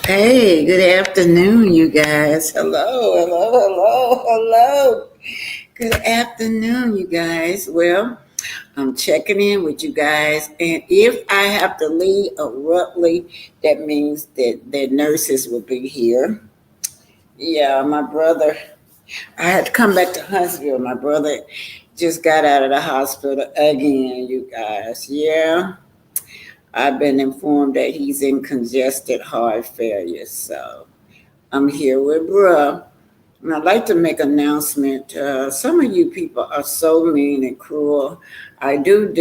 Hey, good afternoon, you guys. Hello. Good afternoon, you guys. Well, I'm checking in with you guys, and if I have to leave abruptly, that means that the nurses will be here. Yeah, my brother, I had to come back to Huntsville. My brother just got out of the hospital again, you guys. Yeah, I've been informed that he's in congested heart failure, so I'm here with bruh. And I'd like to make an announcement. Some of you people are so mean and cruel. I do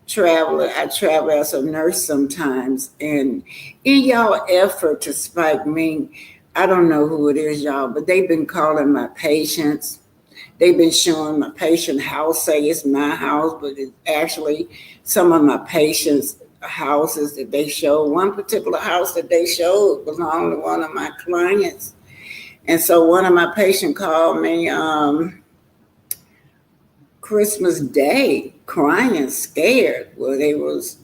travel. I travel as a nurse sometimes. And in y'all effort to spite me, I don't know who it is, y'all, but they've been calling my patients. They've been showing my patient house, say it's my house, but it's actually some of my patients' houses that they show. One particular house that they showed belonged to one of my clients. And so one of my patients called me Christmas Day, crying, scared. Well, they was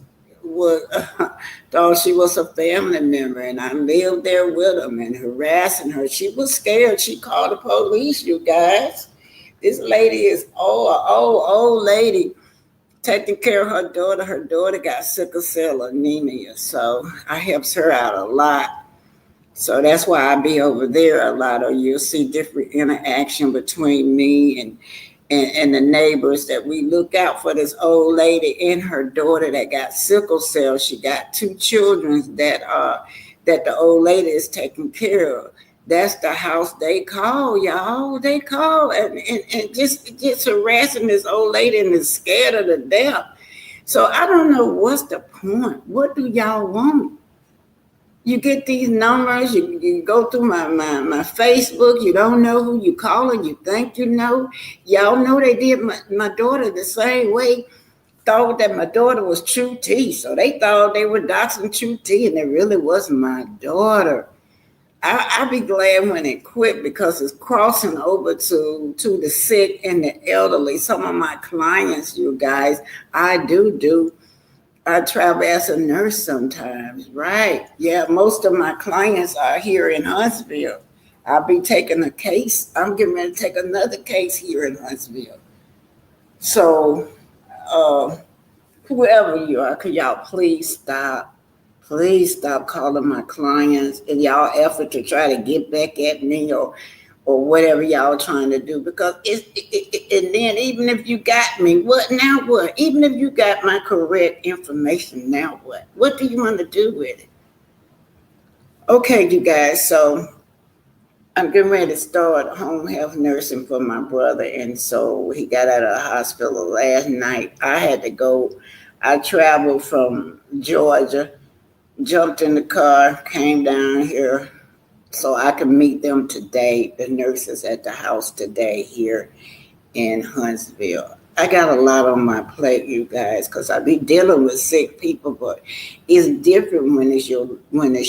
thought she was a family member, and I lived there with them and harassing her. She was scared. She called the police. You guys, this lady is old lady taking care of her daughter. Her daughter got sickle cell anemia, so I helps her out a lot. So that's why I be over there a lot, or you'll see different interaction between me and the neighbors that we look out for this old lady and her daughter that got sickle cell. She got two children that the old lady is taking care of. That's the house they call, y'all. They call and just harassing this old lady and is scared of the death. So I don't know what's the point. What do y'all want? You get these numbers, you go through my Facebook, you don't know who you calling, you think you know. Y'all know they did my daughter the same way, thought that my daughter was True T. So they thought they were doxing True T, and it really wasn't my daughter. I'll be glad when it quit because it's crossing over to the sick and the elderly. Some of my clients, you guys, I travel as a nurse sometimes, right? Yeah, most of my clients are here in Huntsville. I'll be taking a case. I'm getting ready to take another case here in Huntsville. So, uh, whoever you are, could y'all please stop? Please stop calling my clients in y'all effort to try to get back at me or whatever y'all trying to do, because and then even if you got me, what now? What? Even if you got my correct information, now what do you want to do with it? Okay, you guys, so I'm getting ready to start home health nursing for my brother, and so he got out of the hospital last night. I had to go. I traveled from Georgia, jumped in the car, came down here so I can meet them today, the nurses at the house today here in Huntsville. I got a lot on my plate, you guys, because I be dealing with sick people, but it's different when it's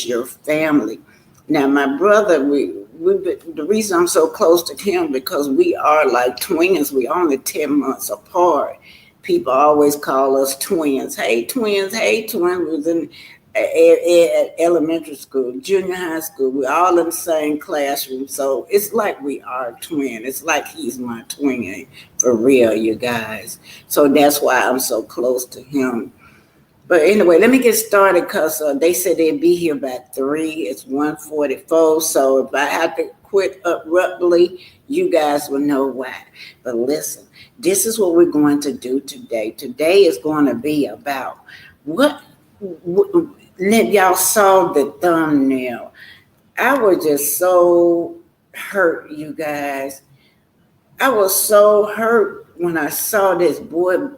your family. Now, my brother, the reason I'm so close to him because we are like twins. We only 10 months apart. People always call us twins. Hey, twins. Hey, twins. We was in at elementary school, junior high school. We're all in the same classroom. So it's like we are twin. It's like he's my twin for real, you guys. So that's why I'm so close to him. But anyway, let me get started because they said they'd be here by 3. It's 1:44. So if I have to quit abruptly, you guys will know why. But listen, this is what we're going to do today. Today is going to be about what y'all saw the thumbnail. I was just so hurt, you guys. I was so hurt when I saw this boy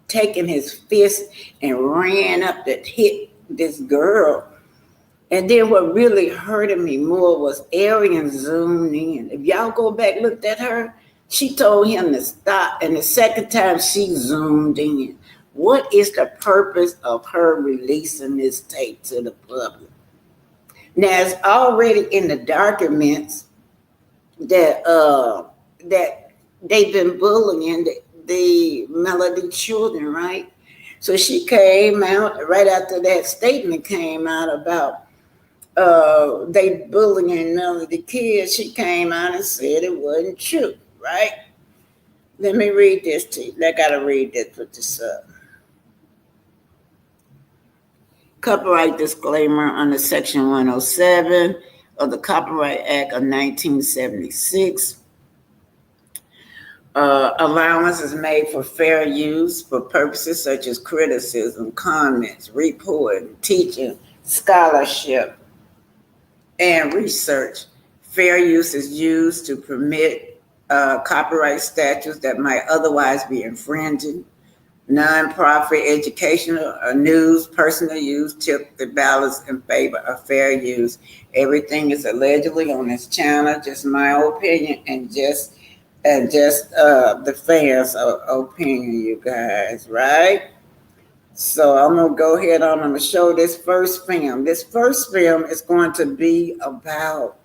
taking his fist and ran up to hit this girl. And then what really hurted me more was Arian zoomed in. If y'all go back, looked at her, she told him to stop. And the second time she zoomed in. What is the purpose of her releasing this tape to the public? Now it's already in the documents that that they've been bullying the Melody children, right? So she came out right after that statement came out about they bullying none of the kids. She came out and said it wasn't true, right? Let me read this to you. I gotta read this, put this up. Copyright disclaimer under Section 107 of the Copyright Act of 1976. Allowance is made for fair use for purposes such as criticism, comments, reporting, teaching, scholarship, and research. Fair use is used to permit copyright statutes that might otherwise be infringing. Non-profit, educational, or news, personal use tip the balance in favor of fair use. Everything is allegedly on this channel, just my opinion, and just the fans' opinion, you guys, right? So I'm gonna go ahead on. I'm gonna show this first film. This first film is going to be about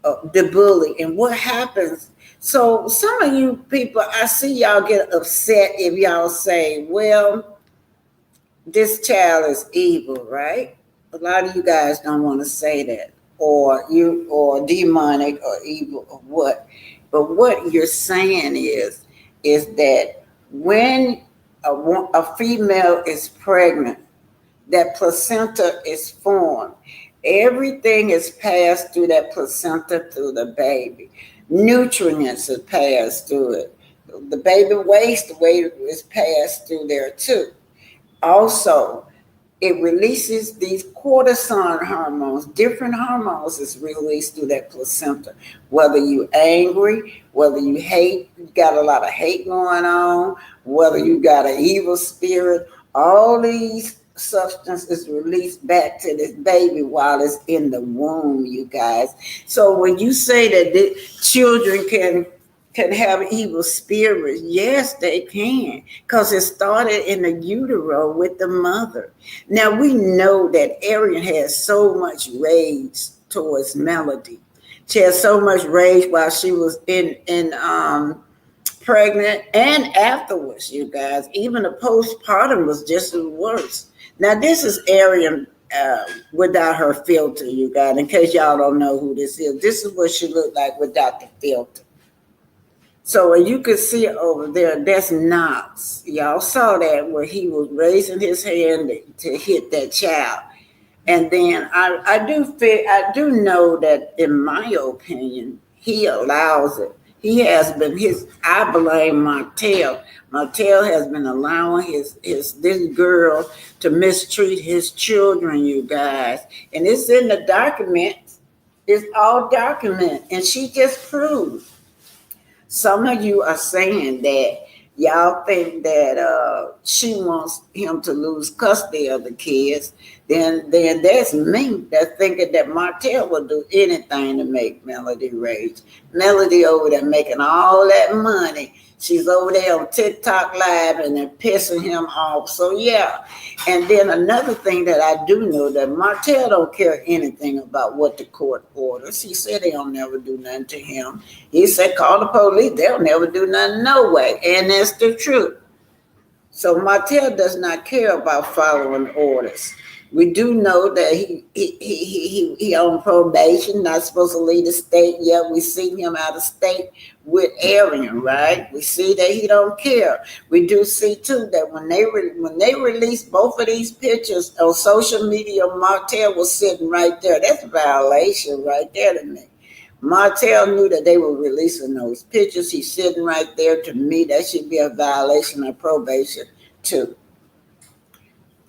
the bully and what happens. So some of you people, I see y'all get upset if y'all say, well, this child is evil, right? A lot of you guys don't want to say that, or demonic or evil or what. But what you're saying is that when a female is pregnant, that placenta is formed. Everything is passed through that placenta through the baby. Nutrients are passed through it. The baby waste is passed through there too. Also, it releases these cortisol hormones. Different hormones is released through that placenta. Whether you angry, whether you hate, you got a lot of hate going on, whether you got an evil spirit, all these substance is released back to this baby while it's in the womb, you guys. So when you say that the children can have evil spirits, yes, they can, because it started in the utero with the mother. Now we know that Arian has so much rage towards Melody. She had so much rage while she was in pregnant and afterwards, you guys. Even the postpartum was just as worse. Now this is Arian without her filter, you guys. In case y'all don't know who this is, this is what she looked like without the filter. So you can see over there, that's Knox. Y'all saw that where he was raising his hand to hit that child. And then I do know that, in my opinion, he allows it. He has been I blame Martell. Martell has been allowing this girl to mistreat his children, you guys. And it's in the documents. It's all documented. And she just proved. Some of you are saying that y'all think that she wants him to lose custody of the kids. Then there's me that's thinking that Martell will do anything to make Melody rage. Melody over there making all that money. She's over there on TikTok Live and they're pissing him off. So yeah. And then another thing that I do know, that Martell don't care anything about what the court orders. He said they'll never do nothing to him. He said, call the police. They'll never do nothing, no way. And that's the truth. So Martell does not care about following orders. We do know that he on probation, not supposed to leave the state yet. We see him out of state with Arian, right? We see that he don't care. We do see too that when they released both of these pictures on social media, Martell was sitting right there. That's a violation right there to me. Martell knew that they were releasing those pictures. He's sitting right there. To me, that should be a violation of probation too.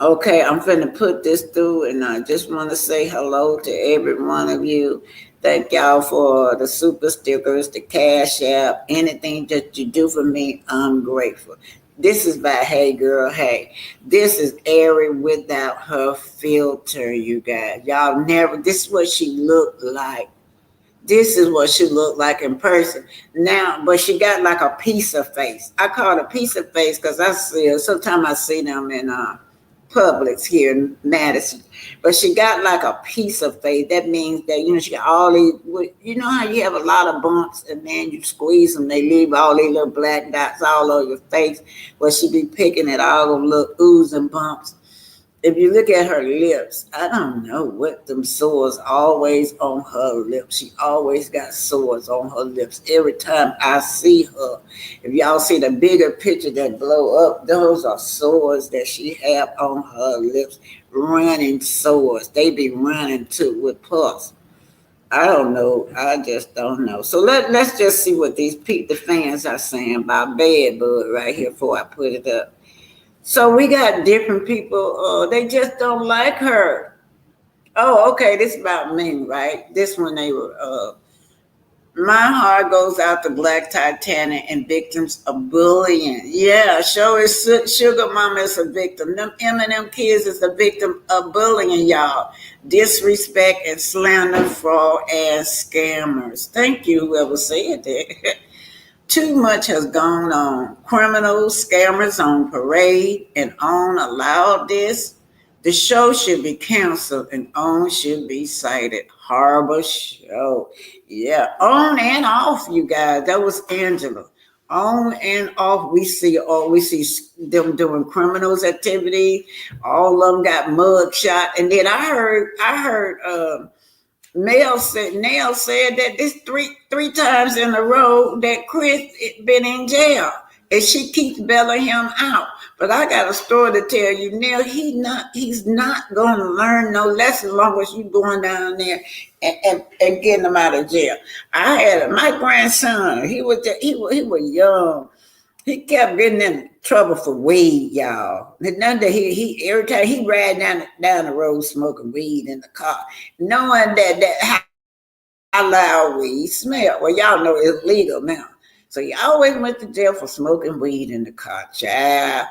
Okay, I'm finna put this through, and I just want to say hello to every one of you. Thank y'all for the super stickers, the Cash App, anything that you do for me, I'm grateful. This is by Hey Girl Hey. This is Ari without her filter, you guys. Y'all never, this is what she looked like. This is what she looked like in person. Now, but she got like a piece of face. I call it a piece of face because I see her. Sometimes I see them in Publix here in Madison, but she got like a piece of face. That means that, she got all these, how you have a lot of bumps and then you squeeze them, they leave all these little black dots all over your face. Well, she be picking at all them little oohs and bumps. if you look at her lips, I don't know what them sores always on her lips. She always got sores on her lips every time I see her. If y'all see the bigger picture that blow up, those are sores that she have on her lips, running sores. They be running too with pus. I don't know. I just don't know. So let's just see what the fans are saying about Bad Bud right here before I put it up. So we got different people. They just don't like her. Oh, okay. This is about me, right? This one they were. My heart goes out to Black Titanic and victims of bullying. Yeah, show is Sugar Mama is a victim. Them Eminem kids is a victim of bullying, y'all. Disrespect and slander, fraud, and scammers. Thank you, whoever said that. Too much has gone on. Criminals, scammers on parade, and on allowed this. The show should be canceled and on should be cited. Horrible show. Yeah, on and off, you guys. That was Angela. On and off, we see them doing criminals activity. All of them got mug shot, and then I heard. Nail said that this three times in a row that Chris been in jail, and she keeps bailing him out. But I got a story to tell you, Neil. He's not going to learn no lesson long as you going down there and getting him out of jail. I had my grandson. He was young. He kept getting in trouble for weed, y'all. None that he every time he ride down the road smoking weed in the car, knowing that how loud weed smell. Well, y'all know it's legal now. So he always went to jail for smoking weed in the car, child.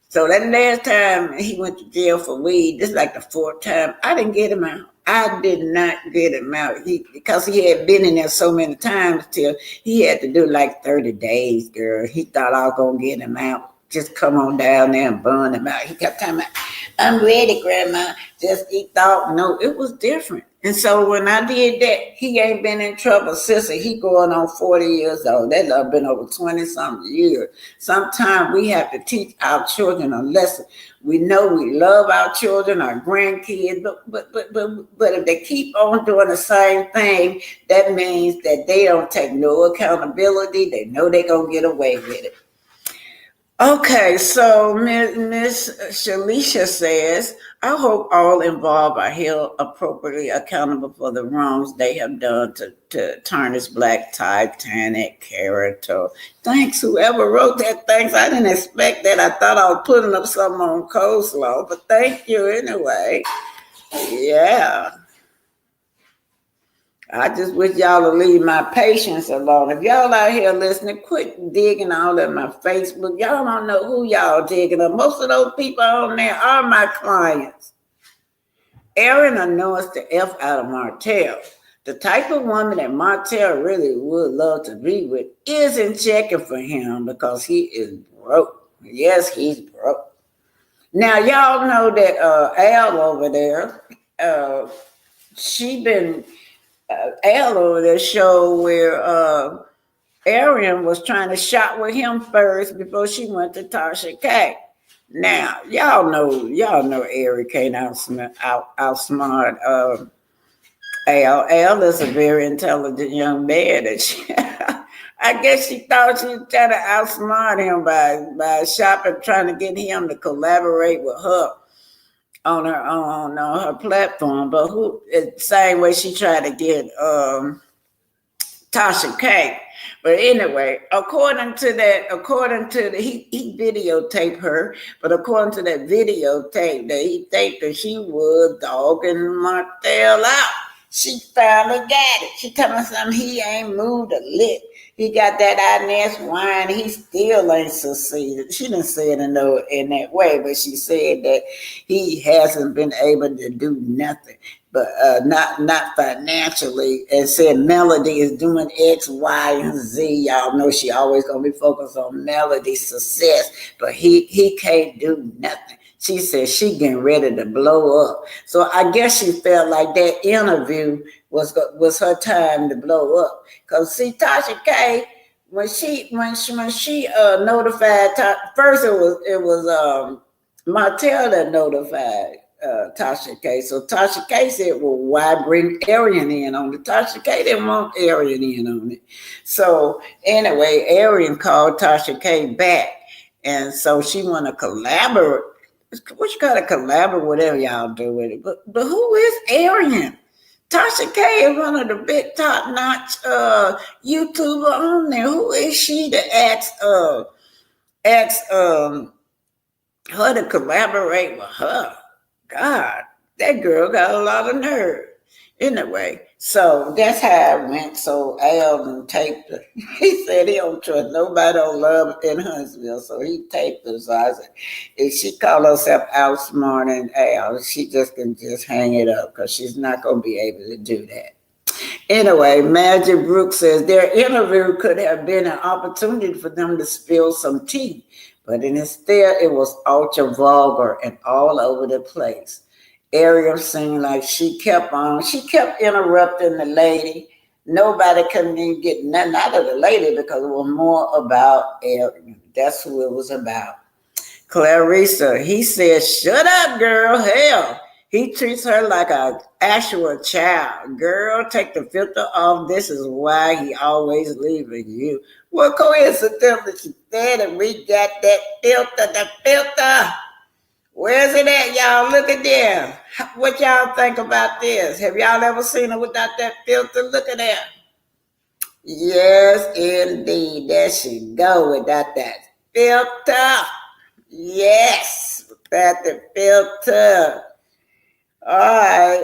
So that last time he went to jail for weed, this is like the fourth time, I didn't get him out. I did not get him out because he had been in there so many times till he had to do like 30 days, girl. He thought I was going to get him out. Just come on down there and burn him out. He kept telling me, I'm ready, Grandma. He thought, no, it was different. And so when I did that, he ain't been in trouble since. He going on 40 years old. That love been over 20-something years. Sometimes we have to teach our children a lesson. We know we love our children, our grandkids, but if they keep on doing the same thing, that means that they don't take no accountability. They know they're going to get away with it. Okay, so Miss Shalisha says, I hope all involved are held appropriately accountable for the wrongs they have done to tarnish Black Titanic character. Thanks, whoever wrote that. Thanks. I didn't expect that. I thought I was putting up something on coleslaw, but thank you anyway. Yeah. I just wish y'all would leave my patience alone. If y'all out here listening, quit digging all in my Facebook. Y'all don't know who y'all digging up. Most of those people on there are my clients. Erin annoys the F out of Martell. The type of woman that Martell really would love to be with isn't checking for him because he is broke. Yes, he's broke. Now, y'all know that Al over there, she been... Al over there show where Arian was trying to shop with him first before she went to Tasha K. Now, y'all know Ari can't outsmart Al. Al is a very intelligent young man. I guess she thought she was trying to outsmart him by shopping, trying to get him to collaborate with her on her platform, but same way she tried to get Tasha K. But anyway, according to he videotaped her, but according to that videotape that he taped her, she was dogging Martell out. She finally got it. She telling me something, he ain't moved a lick. He got that Inez wine. He still ain't succeeded. She didn't say it in that way, but she said that he hasn't been able to do nothing, but not financially. And said Melody is doing X, Y, and Z. Y'all know she always gonna be focused on Melody's success, but he can't do nothing. She said she getting ready to blow up. So I guess she felt like that interview was her time to blow up. Cause see, Tasha K, when she notified, first it was Martell that notified Tasha K. So Tasha K said, well, why bring Arian in on it? Tasha K didn't want Arian in on it. So anyway, Arian called Tasha K back. And so she want to collaborate. What you got to collaborate, whatever y'all do with it. But who is Arian? Tasha K is one of the big top-notch YouTuber on there. Who is she to ask her to collaborate with her? God, that girl got a lot of nerve. Anyway, so that's how it went. So Al done taped her. He said he don't trust nobody on love in Huntsville, so he taped her. So I said, if she call herself outsmarting Al, she just can just hang it up because she's not going to be able to do that. Anyway, Magic Brooks says their interview could have been an opportunity for them to spill some tea, but instead it was ultra vulgar and all over the place. Ariel seemed like she kept interrupting the lady. Nobody couldn't even get nothing out of the lady because it was more about Ariel. That's who it was about. Clarissa, he said, shut up, girl, hell. He treats her like an actual child. Girl, take the filter off. This is why he always leaving you. Well, coincidentally, she said, and we got that filter, the filter. Where's it at, y'all? Look at there. What y'all think about this? Have y'all ever seen her without that filter? Look at that. Yes, indeed. There she go without that filter. Yes, without the filter. All right,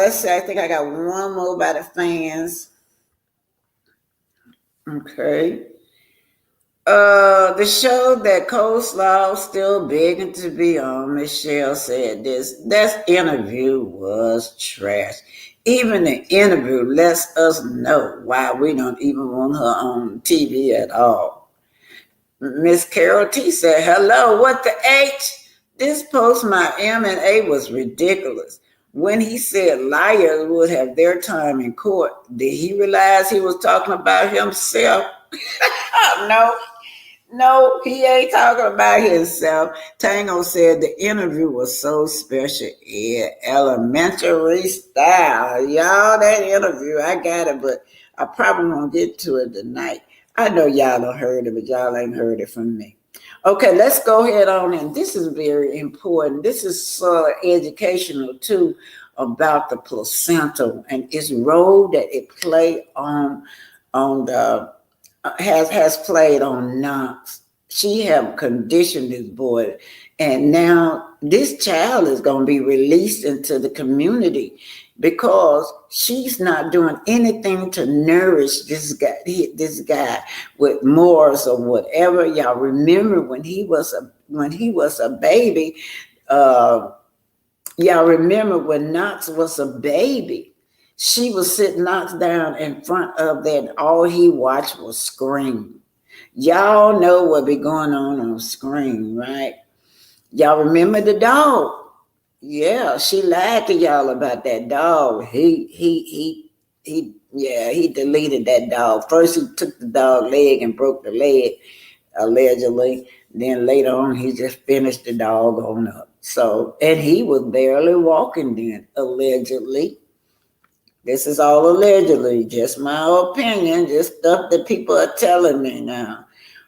let's see. I think I got one more by the fans. Okay. The show that Coleslaw still begging to be on, Michelle said this. That interview was trash. Even the interview lets us know why we don't even want her on TV at all. Miss Carol T said, hello, what the H? This post my M&A was ridiculous. When he said liars would have their time in court, did he realize he was talking about himself? No, he ain't talking about himself. Tango said the interview was so special. Yeah, elementary style. Y'all, that interview, I got it, but I probably won't get to it tonight. I know y'all done heard it, but y'all ain't heard it from me. Okay, let's go ahead on, and this is very important. This is sort of educational too about the placenta and its role that it played on the has played on Knox. She have conditioned this boy, and now this child is going to be released into the community because she's not doing anything to nourish this guy with morals or whatever. Y'all remember when he was a baby? Y'all remember when Knox was a baby? She was sitting Knox down in front of that. All he watched was screen. Y'all know what be going on screen, right? Y'all remember the dog? Yeah, she lied to y'all about that dog. He deleted that dog. First he took the dog leg and broke the leg, allegedly. Then later on he just finished the dog on up. So, and he was barely walking then, allegedly. This is all allegedly, just my opinion, just stuff that people are telling me now.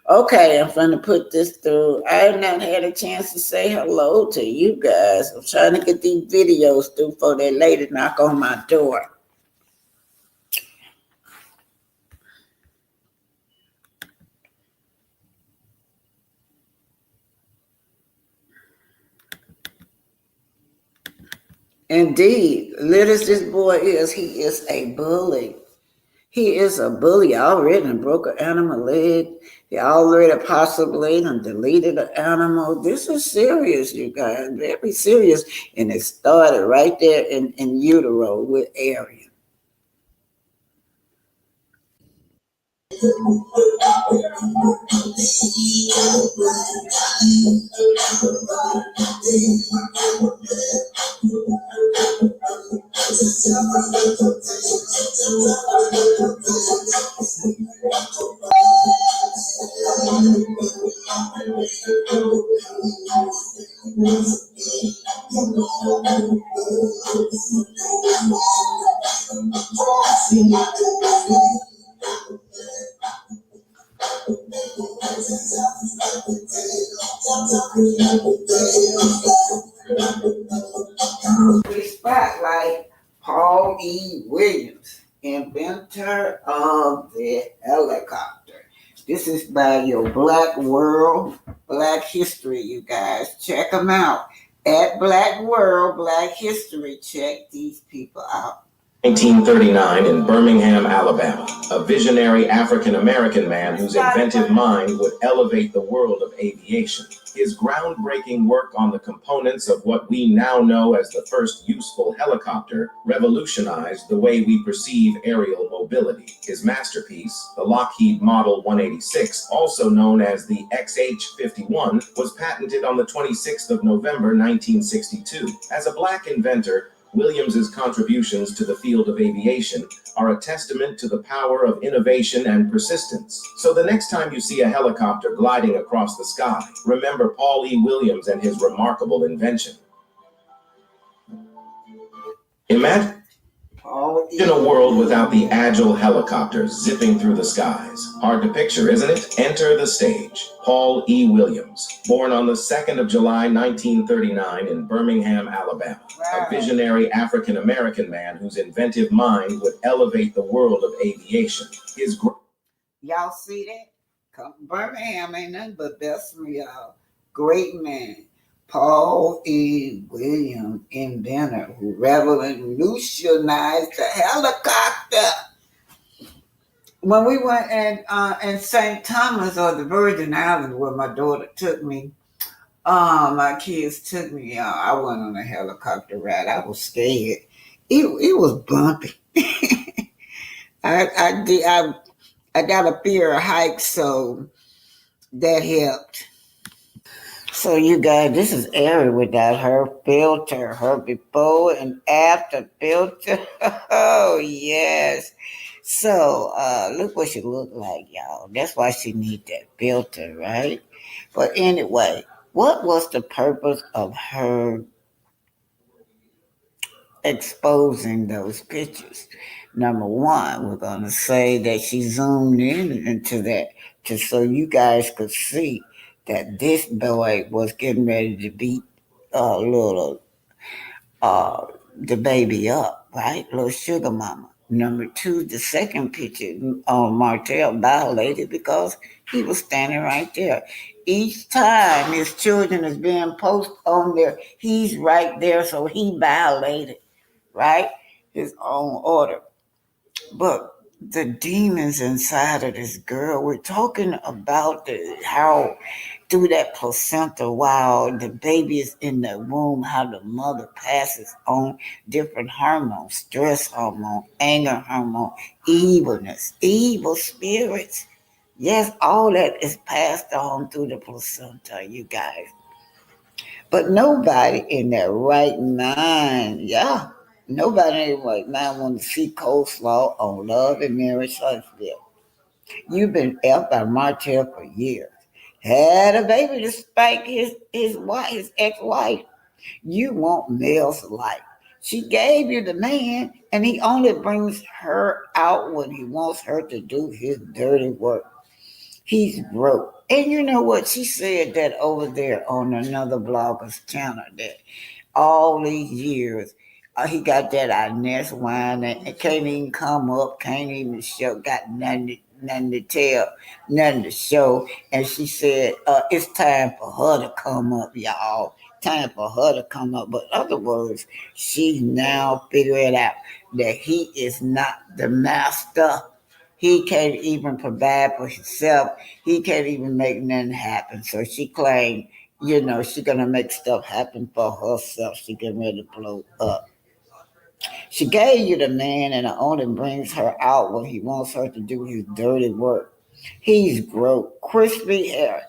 Okay, I'm going to put this through. I have not had a chance to say hello to you guys. I'm trying to get these videos through before that lady knock on my door. Indeed, little as this boy is, he is a bully. He is a bully. Already broke an animal leg. He already possibly deleted an animal. This is serious, you guys. Very serious. And it started right there in utero with Arian. We spotlight Paul E. Williams, inventor of the helicopter. This is by your Black World, Black History, you guys. Check them out. At Black World, Black History, check these people out. 1939 in Birmingham, Alabama, a visionary African-American man whose inventive mind would elevate the world of aviation. His groundbreaking work on the components of what we now know as the first useful helicopter revolutionized the way we perceive aerial mobility. His masterpiece, the Lockheed Model 186, also known as the XH-51, was patented on the 26th of November 1962. As a Black inventor, Williams's contributions to the field of aviation are a testament to the power of innovation and persistence. So the next time you see a helicopter gliding across the sky, remember Paul E. Williams and his remarkable invention. Imagine a world without the agile helicopters zipping through the skies. Hard to picture, isn't it? Enter the stage. Paul E. Williams, born on the 2nd of July, 1939 in Birmingham, Alabama. Wow. A visionary African-American man whose inventive mind would elevate the world of aviation. Y'all see that? Birmingham ain't nothing but best for y'all. Great man. Paul E. Williams, inventor who revolutionized the helicopter. When we went in St. Thomas or the Virgin Islands, where my daughter took me, my kids took me. I went on a helicopter ride. I was scared. It was bumpy. I got a fear of heights, so that helped. So you guys, this is Ari without her filter, her before and after filter. Oh yes. So look what she look like, y'all. That's why she need that filter, right? But anyway, what was the purpose of her exposing those pictures? Number one, we're gonna say that she zoomed in into that so you guys could see that this boy was getting ready to beat little the baby up, right? Little sugar mama. Number two, the second picture, Martell violated because he was standing right there. Each time his children is being posted on there, he's right there, so he violated, right? His own order. But the demons inside of this girl, we're talking about how through that placenta while the baby is in the womb, how the mother passes on different hormones, stress hormone, anger hormone, evilness, evil spirits. Yes, all that is passed on through the placenta, you guys. But nobody in their right mind, nobody in their right mind wants to see coleslaw on Love and Marriage Huntsville. You've been F by Martell for years. Had a baby to spike his wife, his ex-wife. You want Mel's life. She gave you the man, and he only brings her out when he wants her to do his dirty work. He's broke. And you know what? She said that over there on another blogger's channel that all these years, he got that Inez wine and can't even come up, can't even show, got nothing to tell, nothing to show. And she said, it's time for her to come up, y'all. Time for her to come up. But in other words, she's now figuring out that he is not the master. He can't even provide for himself. He can't even make nothing happen. So she claimed, she's going to make stuff happen for herself. She getting ready to blow up. She gave you the man and it only brings her out when he wants her to do his dirty work. He's broke, crispy hair,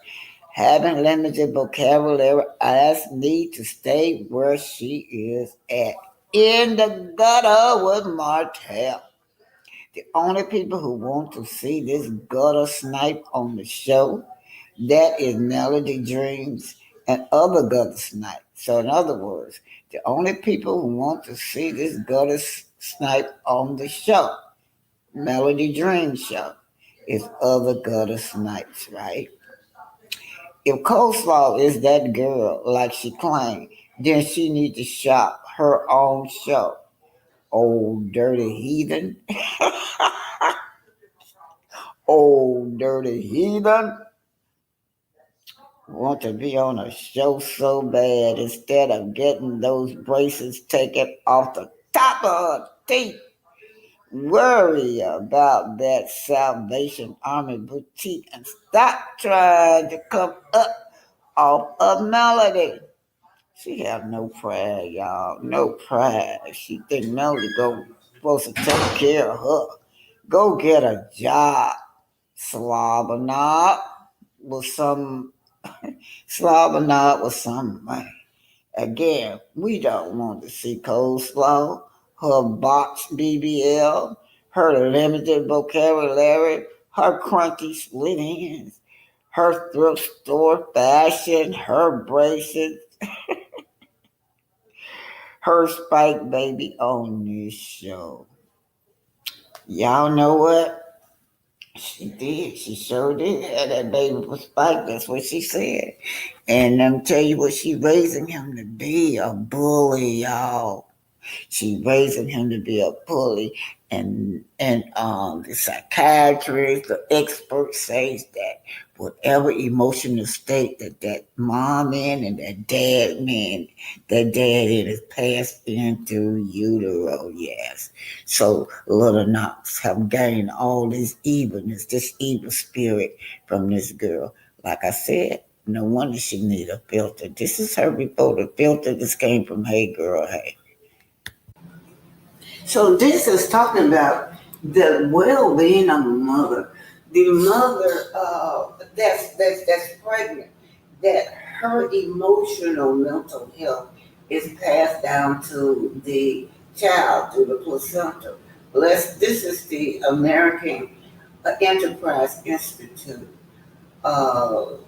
having limited vocabulary, asked me to stay where she is at. In the gutter with Martell. The only people who want to see this gutter snipe on the show, that is Melody Dreams and other gutter snipe. So in other words, the only people who want to see this gutter snipe on the show, Melody Dreams show, is other gutter snipes, right? If coleslaw is that girl like she claimed, then she need to shop her own show. Old dirty heathen. Old dirty heathen. Want to be on a show so bad instead of getting those braces taken off the top of her teeth. Worry about that Salvation Army boutique and stop trying to come up off of Melody. She have no pride, y'all. No pride. She think Melody supposed to take care of her. Go get a job, slobber knob with some money. Again, we don't want to see coleslaw, her box BBL, her limited vocabulary, her crunchy split ends, her thrift store fashion, her braces, her Spike Baby on this show. Y'all know what? She did. She sure did have that baby for Spike. That's what she said. And let me tell you what she raising him to be, a bully, y'all. She raising him to be a bully, and the psychiatrist, the expert says that whatever emotional state that mom in and that dad in is passed into utero. Yes, so little Knox have gained all this evilness, this evil spirit from this girl. Like I said. No wonder she need a filter. This is her report. A filter. This came from Hey Girl Hey. So this is talking about the well-being of a mother. The mother that's pregnant, that her emotional mental health is passed down to the child through the placenta. This is the American Enterprise Institute.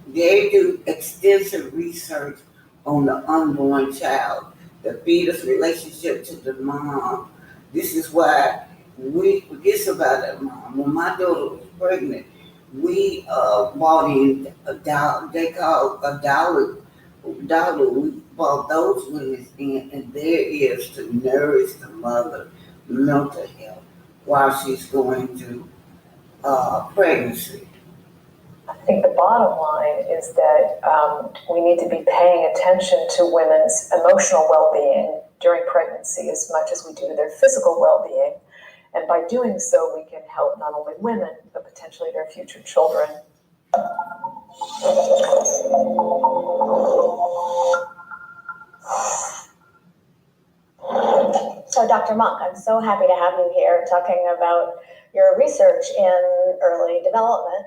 They do extensive research on the unborn child, the fetus relationship to the mom. This is why we forget about that mom. When my daughter was pregnant, we bought in a dollar. They call a dollar. Dollar. We bought those women in, and there is to nourish the mother mental health while she's going through pregnancy. I think the bottom line is that we need to be paying attention to women's emotional well-being during pregnancy as much as we do their physical well-being. And by doing so, we can help not only women, but potentially their future children. So, Dr. Monk, I'm so happy to have you here talking about your research in early development.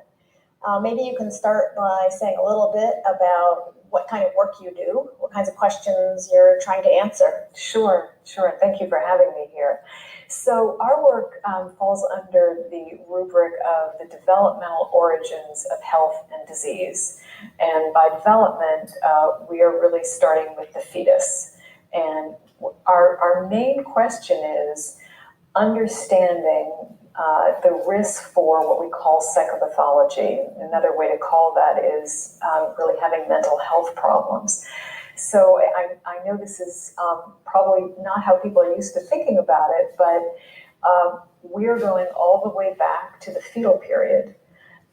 Maybe you can start by saying a little bit about what kind of work you do, what kinds of questions you're trying to answer. Sure. Thank you for having me here. So our work falls under the rubric of the developmental origins of health and disease. And by development, we are really starting with the fetus. And our main question is understanding the risk for what we call psychopathology. Another way to call that is really having mental health problems. So I know this is probably not how people are used to thinking about it, but we're going all the way back to the fetal period.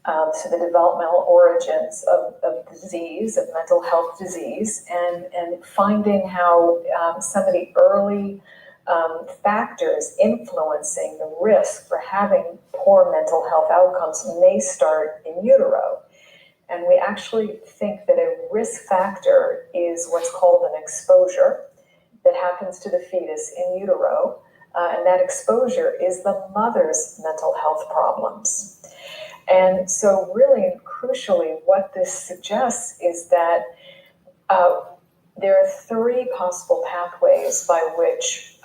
So the developmental origins of disease, of mental health disease, and finding how some of the early factors influencing the risk for having poor mental health outcomes may start in utero. And we actually think that a risk factor is what's called an exposure that happens to the fetus in utero. And that exposure is the mother's mental health problems. And so really and crucially, what this suggests is that there are three possible pathways by which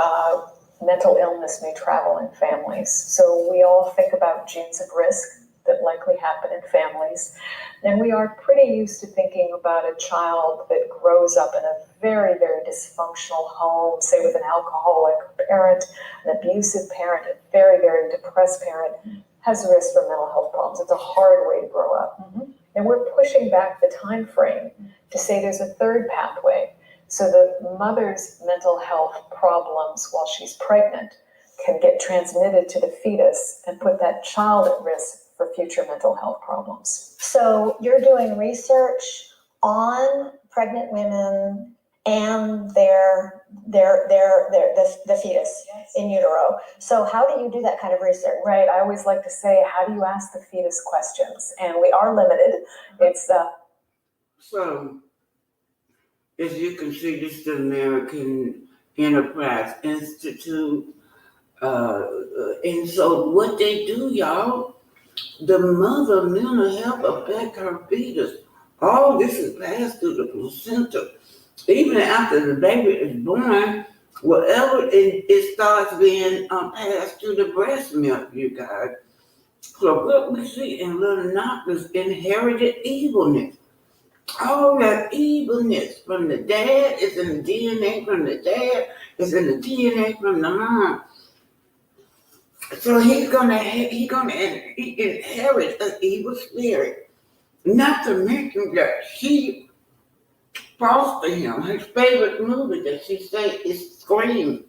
mental illness may travel in families. So we all think about genes of risk that likely happen in families. And we are pretty used to thinking about a child that grows up in a very, very dysfunctional home, say with an alcoholic parent, an abusive parent, a very, very depressed parent, has a risk for mental health problems. It's a hard way to grow up. Mm-hmm. And we're pushing back the time frame to say there's a third pathway. So the mother's mental health problems while she's pregnant can get transmitted to the fetus and put that child at risk for future mental health problems. So you're doing research on pregnant women and the fetus in utero. So how do you do that kind of research? Right, I always like to say, how do you ask the fetus questions? And we are limited. It's So, as you can see, this is the American Enterprise Institute. And so what they do, y'all, the mother mental health affect her fetus. All this is passed through the placenta. Even after the baby is born, whatever it starts being passed through the breast milk, you guys. So what we see in little knox is inherited evilness. All that evilness from the dad is in the DNA from the dad, is in the DNA from the mom. So he inherit an evil spirit. Not to mention that she fostered him. His favorite movie that she said is Scream.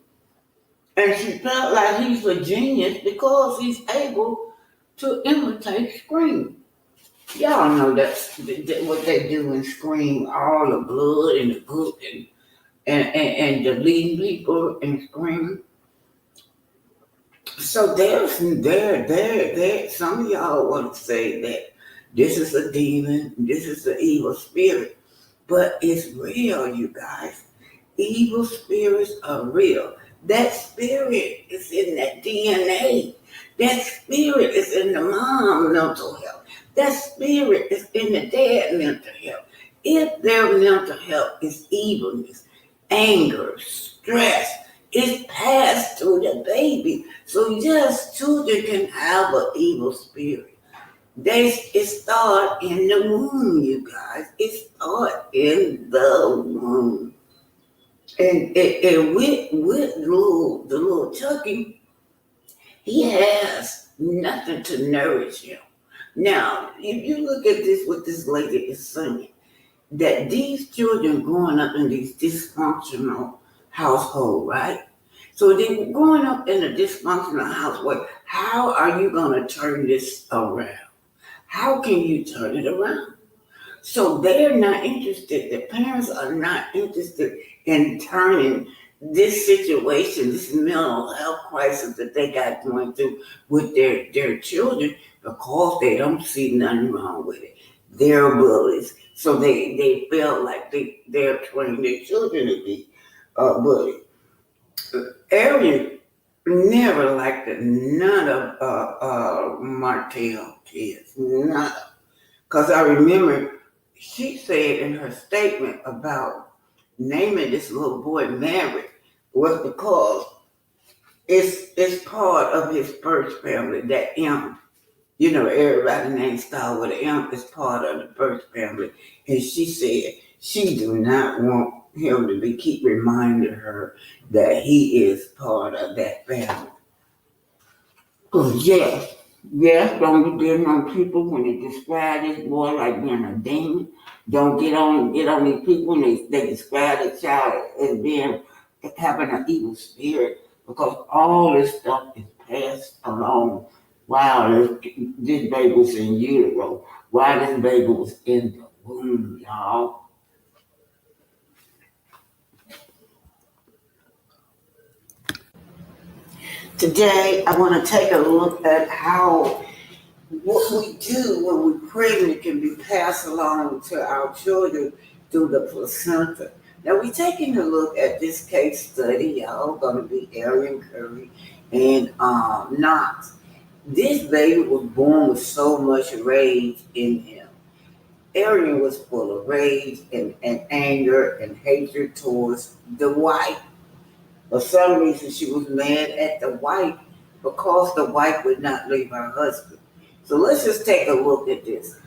And she felt like he's a genius because he's able to imitate Scream. Y'all know that what they do in Scream, all the blood and the gook and the leading people in Scream. So there. Some of y'all want to say that this is a demon, this is an evil spirit, but it's real, you guys. Evil spirits are real. That spirit is in that DNA. That spirit is in the mom mental health. That spirit is in the dad mental health. If their mental health is evilness, anger, stress, it's passed to the baby. So yes, children can have an evil spirit. It starts in the womb, you guys. It starts in the womb. And with the little Chucky, he has nothing to nourish him. Now, if you look at this, what this lady is saying, that these children growing up in these dysfunctional household, right? So they're growing up in a dysfunctional household. How are you going to turn this around? How can you turn it around? So they're not interested, the parents are not interested in turning this situation, this mental health crisis that they got going through with their children because they don't see nothing wrong with it. They're bullies. So they feel like they're training their children to be bullies. Arian never liked none of Martell kids, none. Because I remember she said in her statement about naming this little boy Maverick was because it's part of his first family, that imp. You know, everybody named Star with an imp is part of the first family. And she said she do not want him to keep reminding her that he is part of that family. Yes, don't be getting on people when they describe this boy like being a demon. Don't get on these people when they describe the child as being having an evil spirit because all this stuff is passed along while this baby was in utero, while this baby was in the womb, y'all. Today, I want to take a look at how what we do when we're pregnant can be passed along to our children through the placenta. Now, we're taking a look at this case study, y'all, going to be Arian Curry and Knox. This baby was born with so much rage in him. Arian was full of rage and anger and hatred towards the wife. For some reason, she was mad at the wife because the wife would not leave her husband. So let's just take a look at this.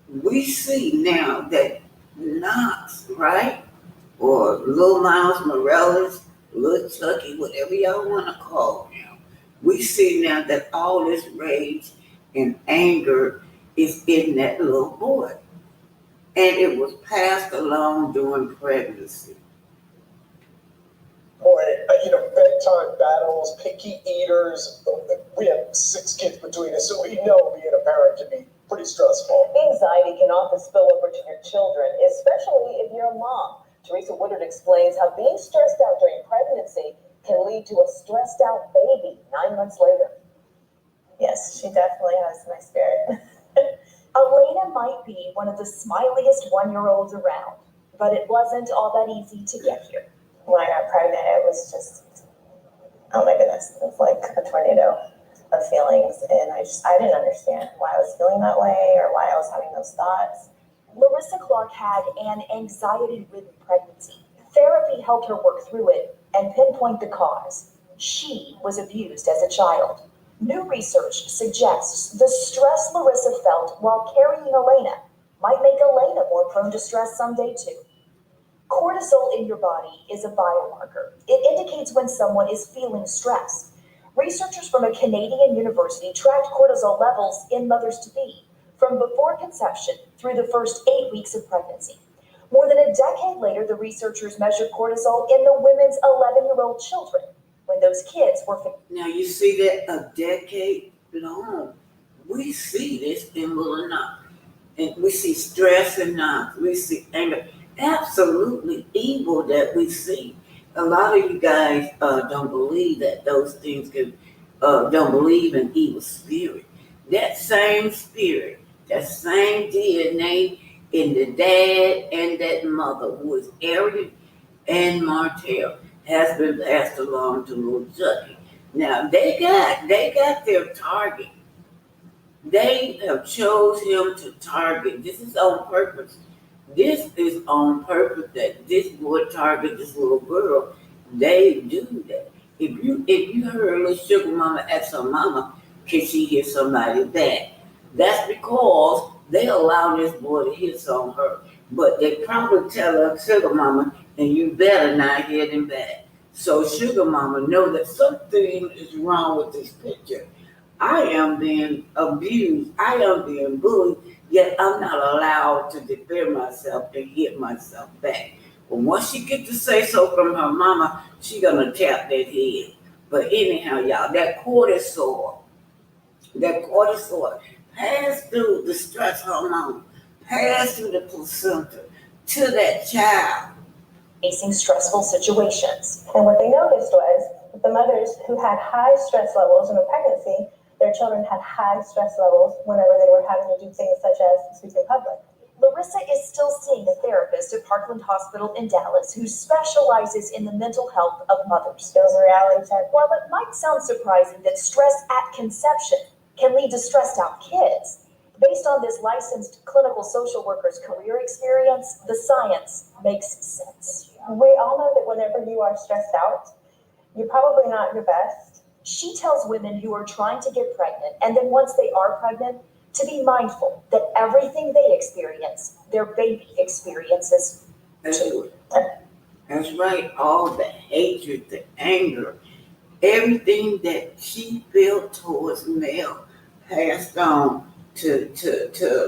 We see now that Knox, right? Or Little Miles Morales, Little Chucky, whatever y'all want to call him. We see now that all this rage and anger is in that little boy. And it was passed along during pregnancy. Boy, bedtime battles, picky eaters. We have 6 kids between us, so we know being a parent can be pretty stressful. Anxiety can often spill over to your children, especially if you're a mom. Teresa Woodard explains how being stressed out during pregnancy can lead to a stressed out baby 9 months later. Yes, she definitely has my spirit. Elena might be one of the smiliest 1-year-olds around, but it wasn't all that easy to get here. When I got pregnant, it was just, oh my goodness, it was like a tornado of feelings, and I didn't understand why I was feeling that way or why I was having those thoughts. Larissa Clark had an anxiety-ridden pregnancy. Therapy helped her work through it and pinpoint the cause. She was abused as a child. New research suggests the stress Larissa felt while carrying Elena might make Elena more prone to stress someday too. Cortisol in your body is a biomarker. It indicates when someone is feeling stressed. Researchers from a Canadian university tracked cortisol levels in mothers-to-be from before conception through the first 8 weeks of pregnancy. More than a decade later, the researchers measured cortisol in the women's 11-year-old children when those kids were. Now you see that a decade long. We see this in little Knox. And we see stress in Knox. We see anger. Absolutely evil that we see. A lot of you guys don't believe that those things can, don't believe in evil spirit. That same spirit, that same DNA in the dad and that mother who is arrogant and Martell has been passed along to little Jackie. Now they got their target. They have chose him to target. This is on purpose. This is on purpose that this boy target this little girl. They do that. If you heard little sugar mama ask her mama, can she hit somebody back? That's because they allow this boy to hit on her. But they probably tell her, sugar mama, and you better not hit him back. So sugar mama know that something is wrong with this picture. I am being abused. I am being bullied, yet I'm not allowed to defend myself and hit myself back. But once she gets to say so from her mama, she gonna tap that head. But anyhow, y'all, that cortisol passed through the stress hormone, passed through the placenta to that child. Facing stressful situations. And what they noticed was that the mothers who had high stress levels in a pregnancy, their children had high stress levels whenever they were having to do things such as speak in public. Larissa is still seeing a therapist at Parkland Hospital in Dallas who specializes in the mental health of mothers. It was a reality check. While it might sound surprising that stress at conception can lead to stressed out kids, based on this licensed clinical social worker's career experience, the science makes sense. We all know that whenever you are stressed out, you're probably not your best. She tells women who are trying to get pregnant, and then once they are pregnant, to be mindful that everything they experience, their baby experiences too. That's right. All the hatred, the anger, everything that she felt towards male passed on to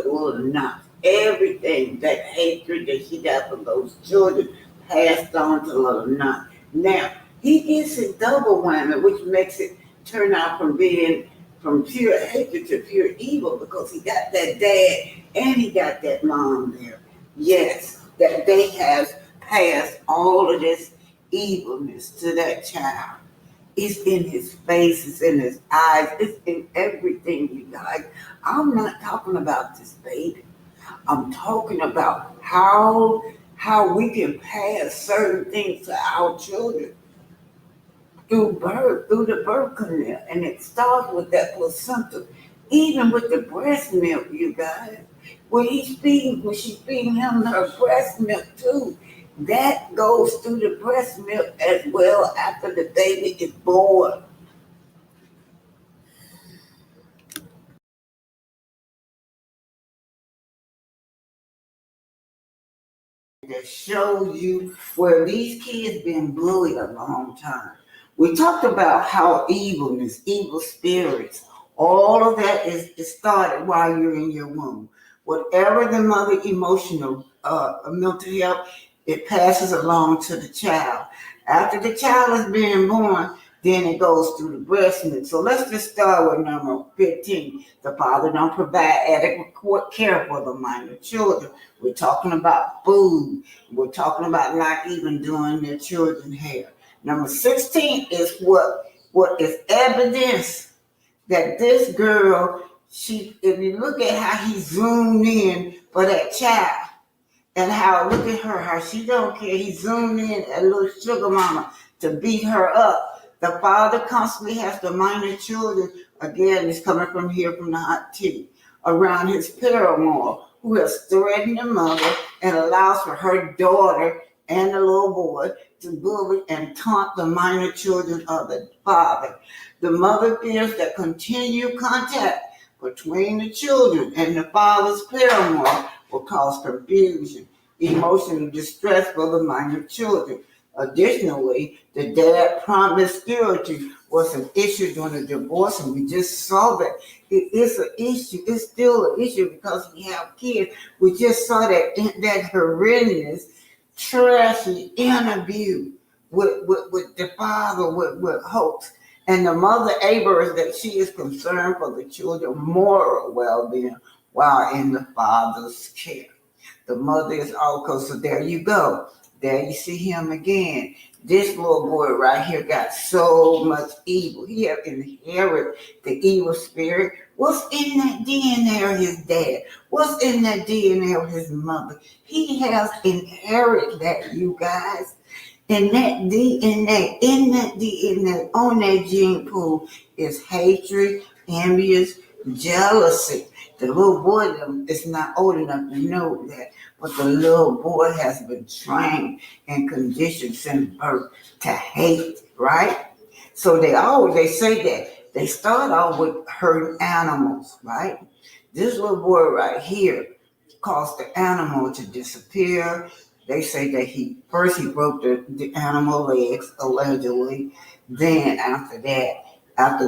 little Knox. Everything, that hatred that she got from those children passed on to little Knox. Now, he gets a double whammy, which makes it turn out from being from pure hatred to pure evil, because he got that dad and he got that mom there. Yes, that they have passed all of this evilness to that child. It's in his face, it's in his eyes, it's in everything, you guys. I'm not talking about this baby. I'm talking about how we can pass certain things to our children through birth, through the birth canal. And it starts with that placenta, even with the breast milk, you guys. When she's feeding him her breast milk too, that goes through the breast milk as well after the baby is born. To show you where these kids been bullied a long time. We talked about how evil spirits All of that is started while you're in your womb. Whatever the mother emotional, mental health, it passes along to the child. After the child is being born, then it goes through the breast milk. So let's just start with number 15. The father don't provide adequate care for the minor children. We're talking about food. We're talking about not even doing their children's hair. Number 16 is what is evidence that this girl, if you look at how he zoomed in for that child, and how look at her, how she don't care. He zoomed in at little sugar mama to beat her up. The father constantly has the minor children, again, it's coming from here from the hot tea, around his paramour, who has threatened the mother and allows for her daughter and the little boy to bully and taunt the minor children of the father. The mother fears that continued contact between the children and the father's paramour will cause confusion, emotional distress for the minor children. Additionally, the dad promiscuity was an issue during the divorce, and we just saw that it is an issue. It's still an issue because we have kids. We just saw that horrendous, trashy interview with the father with hopes. And the mother avers that she is concerned for the children's moral well-being while in the father's care. The mother is also, so there you go. There you see him again. This little boy right here got so much evil. He have inherited the evil spirit. What's in that DNA of his dad? What's in that DNA of his mother? He has inherited that, you guys. And that DNA, in that DNA, on that gene pool is hatred, envious, jealousy. The little boy is not old enough to know that, but the little boy has been trained and conditioned since birth to hate, right? So they say that they start off with hurting animals, right? This little boy right here caused the animal to disappear. They say that he broke the animal legs allegedly. Then after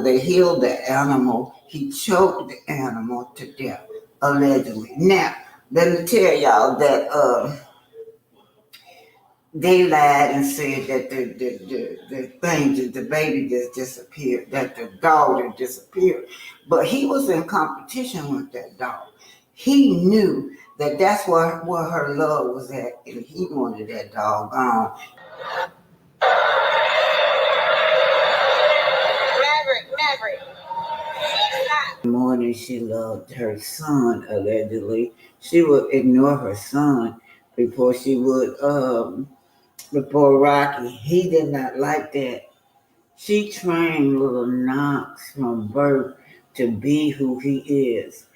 they healed the animal, he choked the animal to death allegedly. Now, let me tell y'all that they lied and said that the baby just disappeared, that the dog just disappeared. But he was in competition with that dog. He knew that that's where her love was at, and he wanted that dog gone. Maverick. More than she loved her son, allegedly. She would ignore her son before she would, before Rocky. He did not like that. She trained little Knox from birth to be who he is.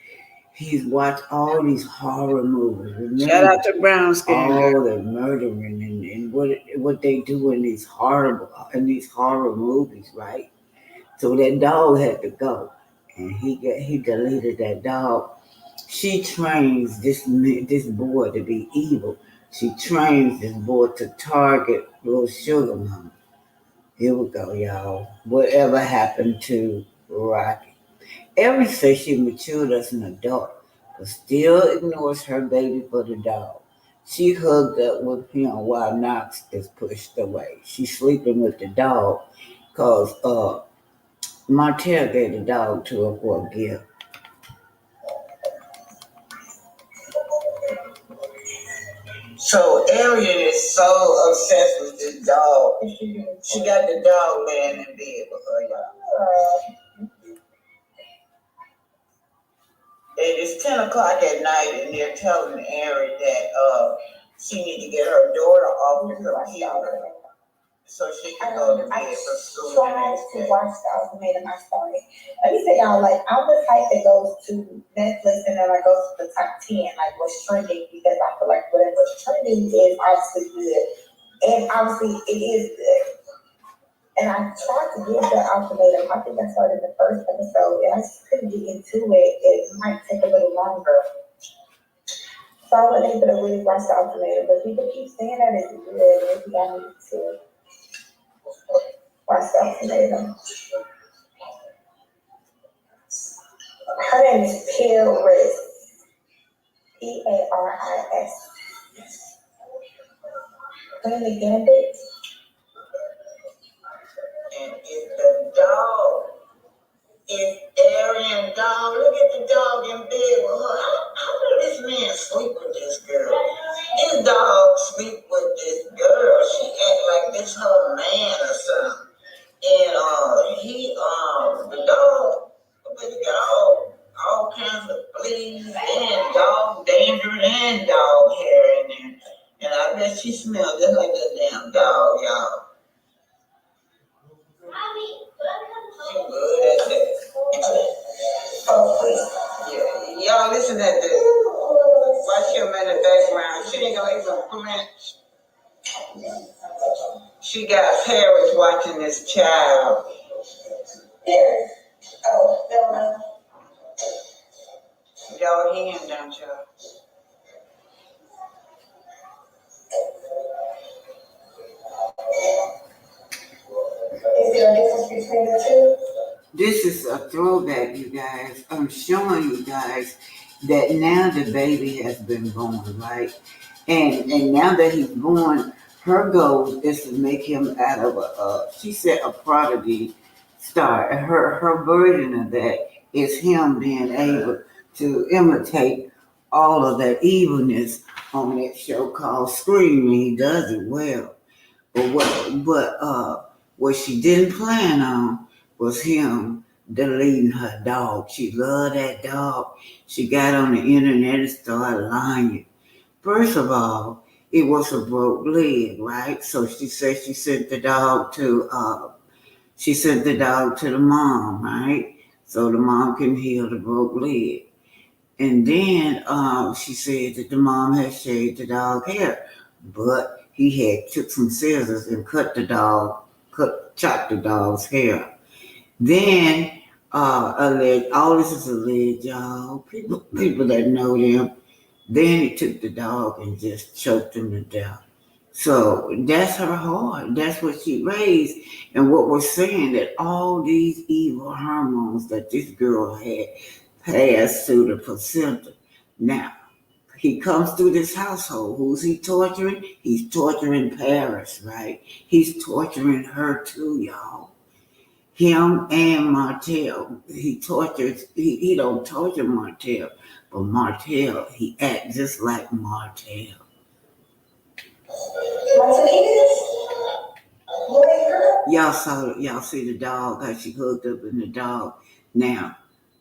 He's watched all these horror movies. Remember, Shout out to Brown Skin Girl. all the murdering and what they do in these horror movies, right? So that dog had to go, and he deleted that dog. She trains this boy to be evil. She trains this boy to target little sugar mama. Here we go, y'all. Whatever happened to Rocky? Erin says she matured as an adult, but still ignores her baby for the dog. She hugged up with him while Knox is pushed away. She's sleeping with the dog because Martell gave the dog to her for a gift. So Arian is so obsessed with this dog. She got the dog laying in bed with her, y'all. It's 10 o'clock at night, and they're telling Erin that she need to get her daughter off the computer so she can go to bed for school. I tried to watch the ultimatum. I started. Let me tell y'all, like, I'm the type that goes to Netflix and then I go to the top 10, like what's trending, because I feel like whatever's trending is obviously good. And obviously it is good. And I tried to give the ultimatum. I think I started the first episode and I just couldn't get into it. It might take a little longer. So I wasn't able to really watch the ultimatum, but people keep saying that it's good. Maybe I need to watch the ultimatum. Her name is Paris. Paris. Really Gambit. And it's the dog. It's Aryan dog. Look at the dog in bed with her. How did this man sleep with this girl? This dog sleep with this girl. She act like this her man or something. And the dog, but it got all kinds of fleas and dog dander and dog hair in there. And I bet she smells just like that damn dog, y'all. She good at that. Yeah, y'all listen at this. Watch him in the background. She ain't gonna even flinch. She got Paris watching this child. Paris. Oh, never mind. Y'all hear him, don't y'all? Is there a difference between the two? This is a throwback, you guys. I'm showing you guys that now the baby has been born, right? And now that he's born, her goal is to make him out of she said a prodigy star. Her version of that is him being able to imitate all of that evilness on that show called Scream. He does it well. But what she didn't plan on was him deleting her dog. She loved that dog. She got on the internet and started lying. First of all, it was a broke leg, right? So she said she sent the dog to the mom, right? So the mom can heal the broke leg. And then she said that the mom had shaved the dog hair, but he had took some scissors and chopped the dog's hair. Then alleged, all this is alleged, y'all. People that know them. Then he took the dog and just choked him to death. So that's her heart. That's what she raised. And what we're saying that all these evil hormones that this girl had passed through the placenta. Now, he comes through this household. Who's he torturing? He's torturing Paris, right? He's torturing her too, y'all. Him and Martell. He don't torture Martell, but Martell, he acts just like Martell. Y'all see the dog, how she hooked up in the dog. Now,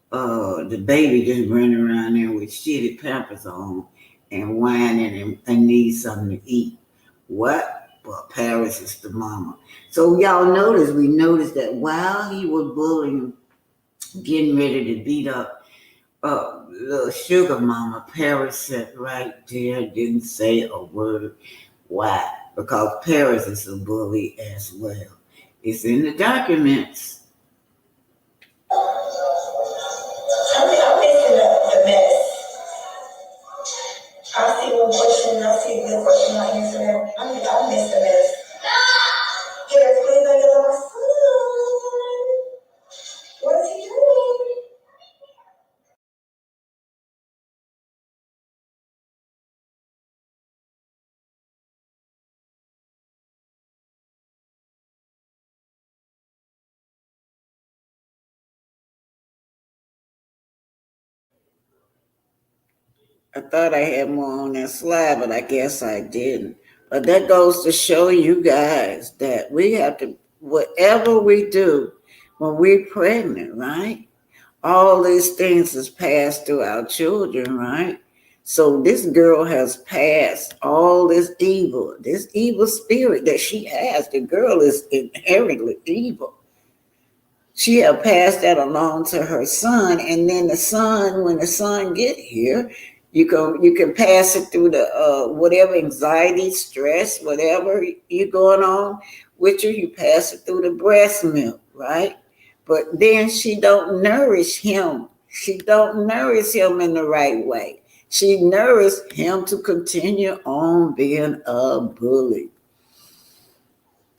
the baby just running around there with shitty pampers on and whining and needs something to eat. What? Well, Paris is the mama. So we noticed that while he was bullying, getting ready to beat up little sugar mama, Paris sat right there, didn't say a word. Why? Because Paris is a bully as well. It's in the documents. I'm missing the mess. I see one question, I see the question not answering. I missed the mess. Paris, please don't yell at my son. What is he doing? I thought I had more on that slide, but I guess I didn't. But that goes to show you guys that we have to, whatever we do when we're pregnant, right? All these things is passed through our children, right? So this girl has passed all this evil spirit that she has. The girl is inherently evil. She had passed that along to her son, and then the son, when the son get here, you can pass it through the whatever anxiety, stress, whatever you going on with you pass it through the breast milk, right? But then she don't nourish him. She don't nourish him in the right way. She nourished him to continue on being a bully.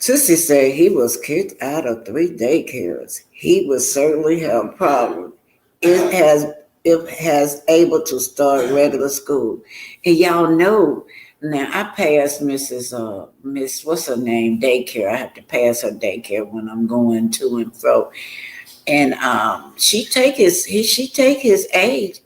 Sissy said he was kicked out of 3 daycares. He would certainly have problems it has able to start regular school. And y'all know now I pass Miss what's her name daycare. I have to pass her daycare when I'm going to and fro. And she take his age,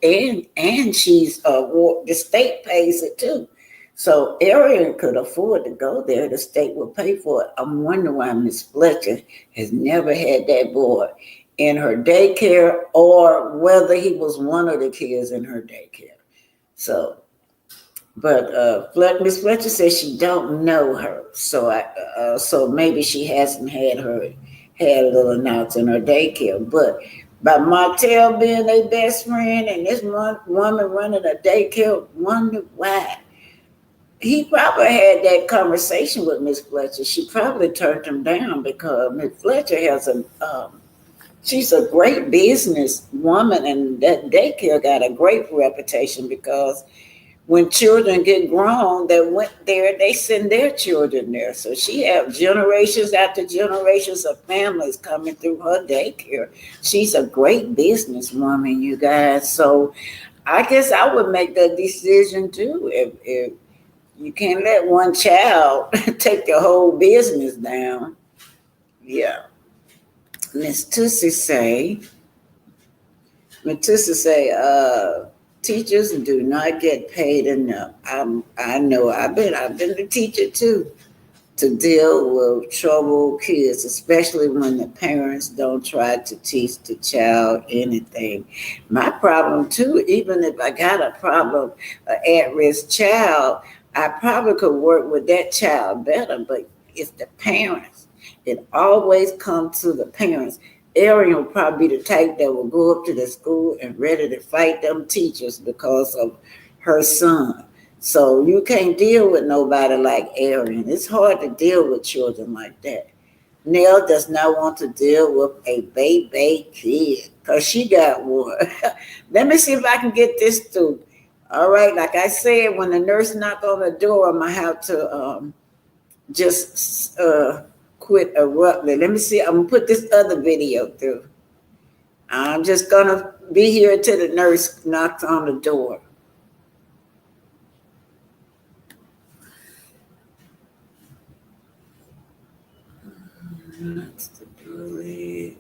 and she's the state pays it too. So Arian could afford to go there. The state will pay for it. I'm wondering why Miss Fletcher has never had that boy in her daycare, or whether he was one of the kids in her daycare. So, but Miss Fletcher says she don't know her, so maybe she hasn't had little Knox in her daycare. But by Martell being their best friend and this one woman running a daycare, wonder why. He probably had that conversation with Miss Fletcher. She probably turned him down because Miss Fletcher she's a great business woman, and that daycare got a great reputation because when children get grown that went there, they send their children there. So she have generations after generations of families coming through her daycare. She's a great businesswoman, you guys. So I guess I would make that decision too. If you can't let one child take the whole business down. Yeah. Miss Tussie say, teachers do not get paid enough. I know. I've been a teacher too, to deal with troubled kids, especially when the parents don't try to teach the child anything. My problem too, even if I got a problem, an at-risk child, I probably could work with that child better, but it's the parents. It always comes to the parents. Arian will probably be the type that will go up to the school and ready to fight them teachers because of her son. So you can't deal with nobody like Arian. It's hard to deal with children like that. Nell does not want to deal with a baby kid because she got one. Let me see if I can get this through. All right, like I said, when the nurse knock on the door, I'm gonna have to just quit abruptly. Let me see. I'm gonna put this other video through. I'm just gonna be here until the nurse knocks on the door. That's the bully.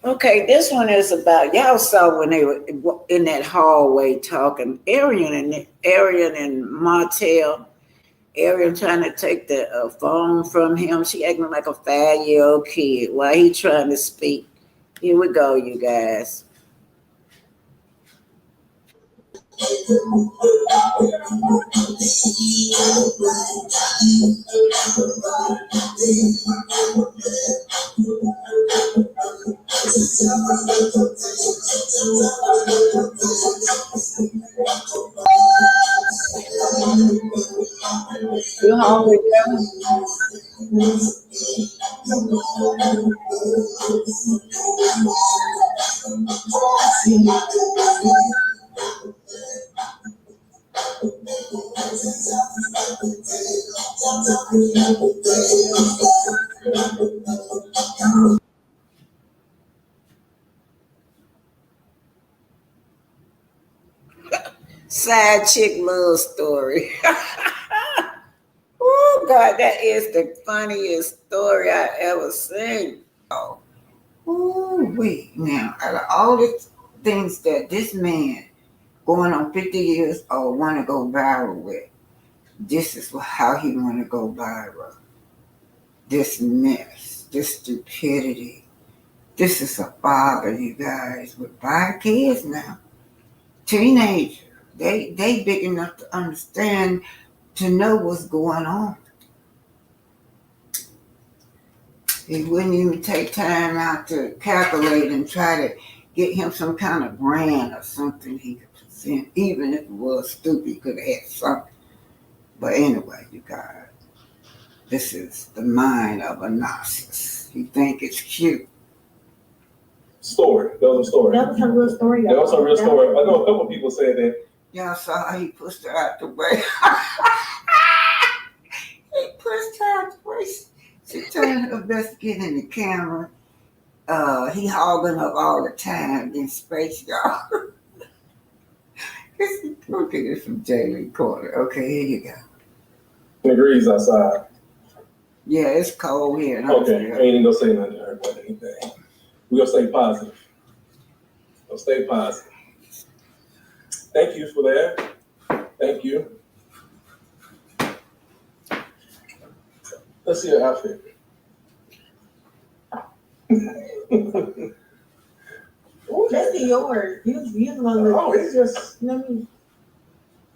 Okay, this one is about, y'all saw when they were in that hallway talking. Arian and Martell. Arian trying to take the phone from him. She acting like a 5-year-old kid while he trying to speak. Here we go, you guys. You hungry, girl? Side chick love story. Oh God, that is the funniest story I ever seen. Oh wait, now out of all the things that this man going on 50 years old want to go viral with, this is how he want to go viral. This mess, this stupidity. This is a father, you guys, with 5 kids now. Teenagers. They big enough to understand, to know what's going on. He wouldn't even take time out to calculate and try to get him some kind of brand or something he could present, even if it was stupid, he could have had something. But anyway, you guys, this is the mind of a narcissist. He think it's cute. Story. That was a story. That was a real story. That was a real story. I know a couple of people said that Y'all saw how he pushed her out the way. He pushed her out the way. She turned her best to get in the camera. He hogging up all the time in space, y'all. Okay, this from Jaylee Corner. Okay, here you go. Degrees outside. Yeah, it's cold here. Okay, I ain't even gonna say nothing to her about anything. We gonna stay positive. Gonna stay positive. Thank you for that. Thank you. Let's see your outfit. Let's see yours. You the one Oh, it's just. let me.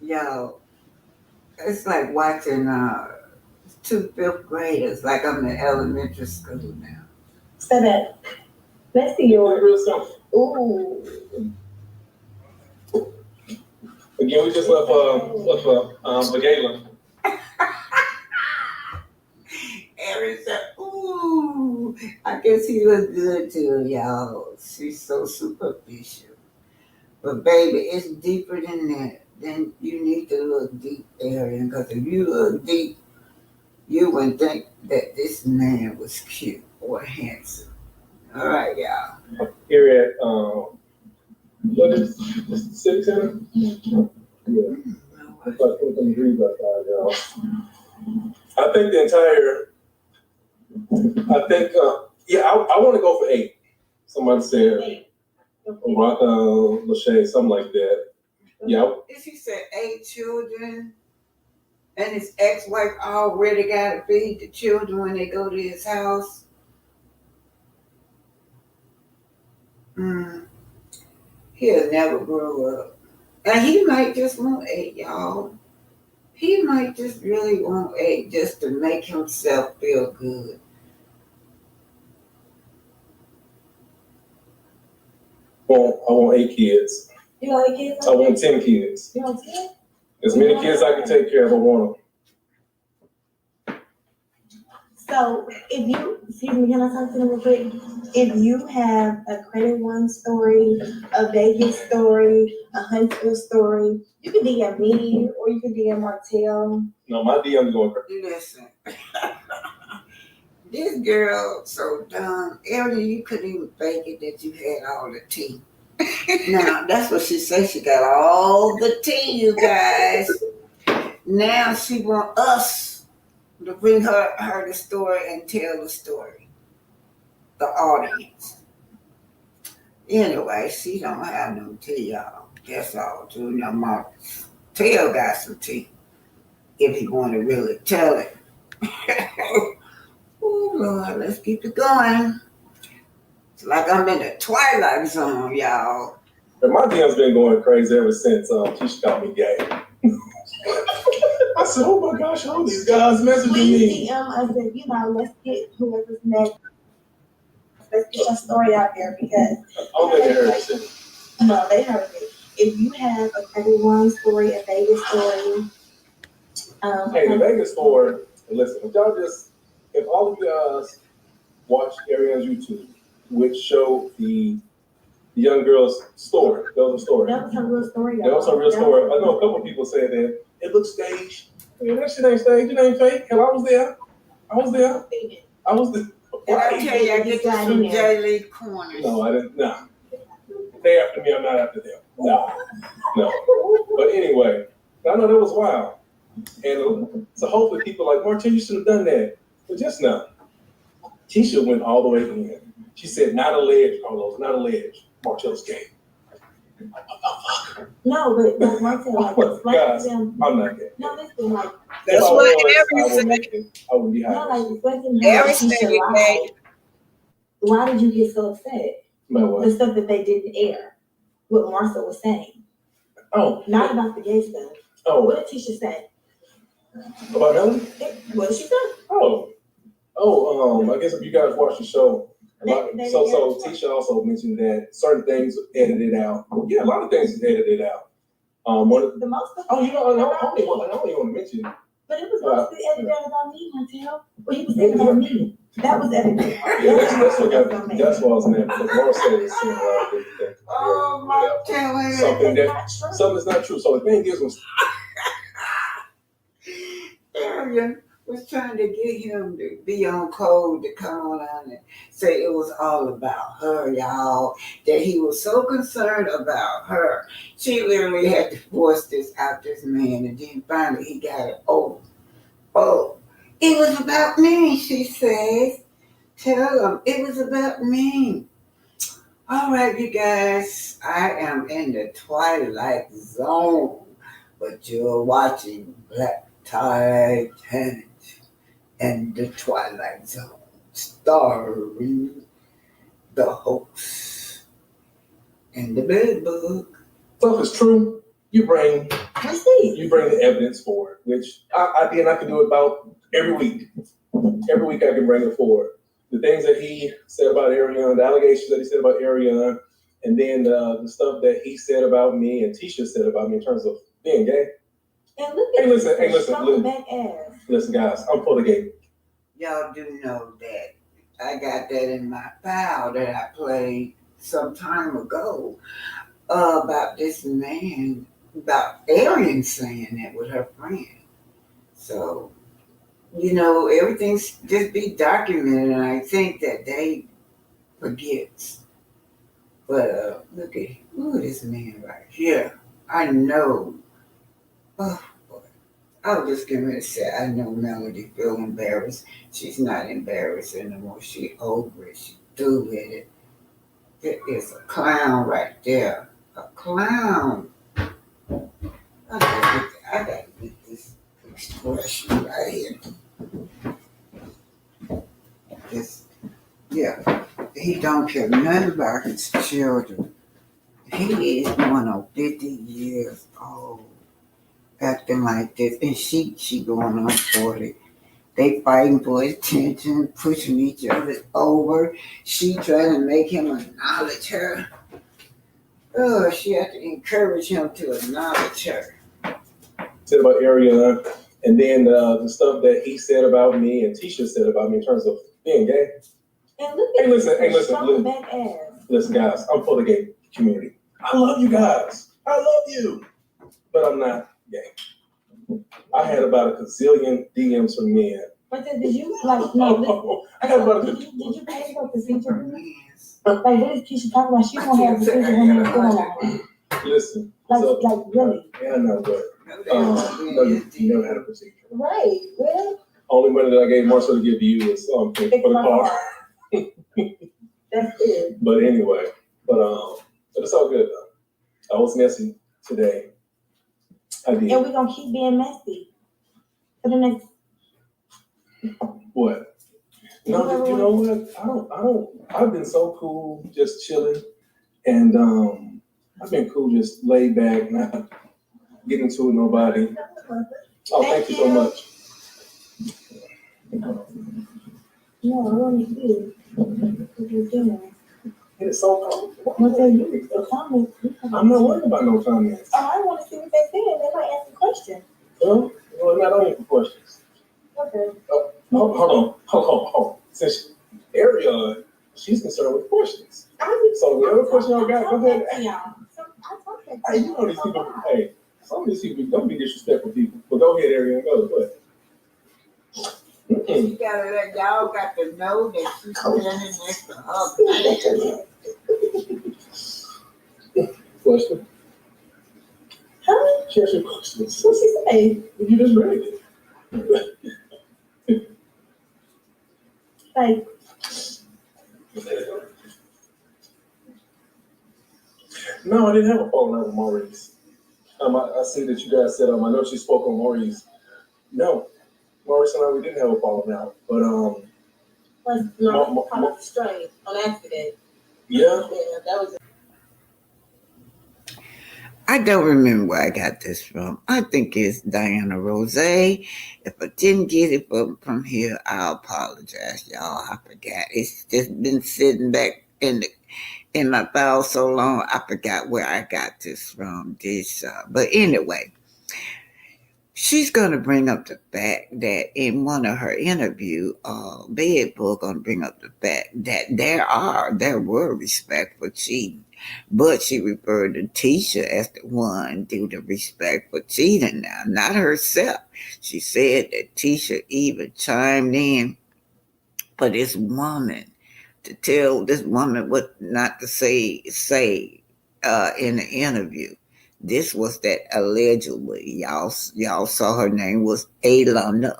Yo, it's like watching two fifth graders, like I'm in elementary school now. Say that. Let's see yours. Real simple. Ooh. Again, we just left the gala. Aaron said, ooh, I guess he looked good too, y'all. She's so superficial. But baby, it's deeper than that. Then you need to look deep, Aaron, because if you look deep, you wouldn't think that this man was cute or handsome. All right, y'all. Here at what is the Civic Center? Yeah. It's like 20 degrees outside, y'all. I think I want to go for 8. Somebody said Rocca, Lachey, something like that. Yeah. If he said 8 children, and his ex-wife already got to feed the children when they go to his house. He'll never grow up. And he might just want 8, y'all. He might just really want 8 just to make himself feel good. Well, I want 8 kids. You want 8 kids? I want 10 kids. You want 10? As many kids I can take care of, I want them. So if you, excuse me, can I talk to them real quick? If you have a Credit One story, a Vegas story, a Huntsville story, you can DM me or you can DM Martell. No, my DM's going crazy. Listen, this girl so dumb. Earlier, you couldn't even fake it that you had all the tea. Now, that's what she said. She got all the tea, you guys. Now she want us to bring her the story and tell the story. The audience. Anyway, she don't have no tea, y'all. That's all. Too. Now, Martell got some tea. If he want to really tell it. Oh, Lord, let's keep it going. It's like I'm in the twilight zone, y'all. And my DM's been going crazy ever since Keisha called me gay. I said, oh my gosh, all these guys messaging me. I said, let's get whoever's next. Let's get your story out there because. I don't think they heard it. No, they heard it. If you have a Credit One story, a Vegas story. Hey, the Vegas story, listen, if all of you guys watch Ariana's YouTube, which showed the young girl's story, that was a story. That was her real story. That was her real story. I know a couple of people said that it looks staged. Man, that shit ain't staged. It ain't fake. Hell, I was there. I was there. Did I tell you I get this from Jaylee Corner? No, I didn't. Nah. They after me, I'm not after them. No. But anyway, I know that was wild. And so hopefully people are like, Martin, you should have done that. But just now, Keisha went all the way in. She said, not a ledge, Carlos, not a ledge. Martell's gay. No, but Martell, like, explain guys, to them. I'm not gay. No, listen, like. That's If I what was, Aaron I wouldn't be No, happy. like, explain to them how Aaron Keisha said you lied. Why did you get so upset? No, The what? stuff that they didn't air, what Martha was saying. Oh. Not about the gay stuff. Oh. What did Tisha say? About Melanie? What did she say? I guess if you guys watch the show, so Tisha also mentioned that certain things were edited out. Yeah, a lot of things is edited out. The most of I don't even want to mention it. but it was mostly edited out about me, Martell. Well, he was saying about me. That was edited. Yeah, that's what I was mad because Laura said it seemed like everything. Oh my I'll tell her. something That's that not true. something that's not true. So the thing is, Arian was trying to get him to be on code to come on and say it was all about her, y'all. That he was so concerned about her. She literally had to force this out this man, and then finally he got it over. Oh, it was about me, she says. Tell him it was about me. All right, you guys, I am in the twilight zone, but you're watching Black Titanic and the Twilight Zone, starring the host and the bed bug. stuff is true. You bring the evidence for it, which I did. I can do it about every week. Every week I can bring it forward. The things that he said about Ariana, the allegations that he said about Ariana, and then the stuff that he said about me and Tisha said about me in terms of being gay. And look Hey, at listen, back ass. listen, guys, I'm fully gay. Y'all do know that I got that in my file that I played some time ago about this man, about Arian saying that with her friend. So, everything's just be documented, and I think that they forgets. But look at this man right here. I know. Oh boy. I was just going to say, I know Melody feel embarrassed. She's not embarrassed anymore. She over it. She through with it. There is a clown right there. A clown. I gotta get this expression right here. Yeah. He don't care nothing about his children. He is going on 50 years old, acting like this, and she going on 40. They fighting for attention, pushing each other over. She trying to make him acknowledge her. Oh, she had to encourage him to acknowledge her. Said about Ariana, and then the stuff that he said about me and Tisha said about me in terms of being gay. And look Hey, at listen, back ass. listen, guys, I'm for the gay community. I love you guys. I love you, but I'm not gay. I had about a gazillion DMs from men. But then did you listen? I had about Did you pay for a procedure? Yes. Like what is Keisha talking about? She don't have a procedure when you're going. Listen, Like really? yeah, I know, but no, you never had a procedure. Right, really? Only money that I gave Marcel to give to you was for the car. That's it. But anyway, but it's all good though. I was messy today. I did. And we're gonna keep being messy for the next. What? No, you know what? I don't. I've been so cool, just chilling, and I've been cool, just laid back, not getting to it with nobody. Oh, thank you so much. No, I want to do what you're doing. It's so comfortable. What they do? The comments. I'm not worried about no comments. Oh, I want to see what they say. They might ask a question. Well, not only for questions. Okay. Hold on. Since Ariana, she's concerned with questions. So whatever question y'all got, go ahead. Hey, you know these people. Hey, some of these people don't be disrespectful people. But go ahead, Ariana. Go ahead. You gotta let y'all got to know that she's standing next to her. Question? Huh? She asked you questions. What she say? You just read it. Like, No, I didn't have a falling out with Maurice. I see that you guys said, I know she spoke on Maurice. No, Maurice and I, we didn't have a falling out. But, come off the string on accident. Yeah, that was. I don't remember where I got this from. I think it's Diana Rose. If I didn't get it from here, I apologize, y'all. I forgot. It's just been sitting back in my file so long, I forgot where I got this from. But anyway, she's going to bring up the fact that in one of her interview, Bedbook going to bring up the fact that there were respect for cheating, but she referred to Tisha as the one due to respect for cheating. Now, not herself. She said that Tisha even chimed in for this woman to tell this woman what not to say in the interview. This was that allegedly y'all saw her name was Alonda,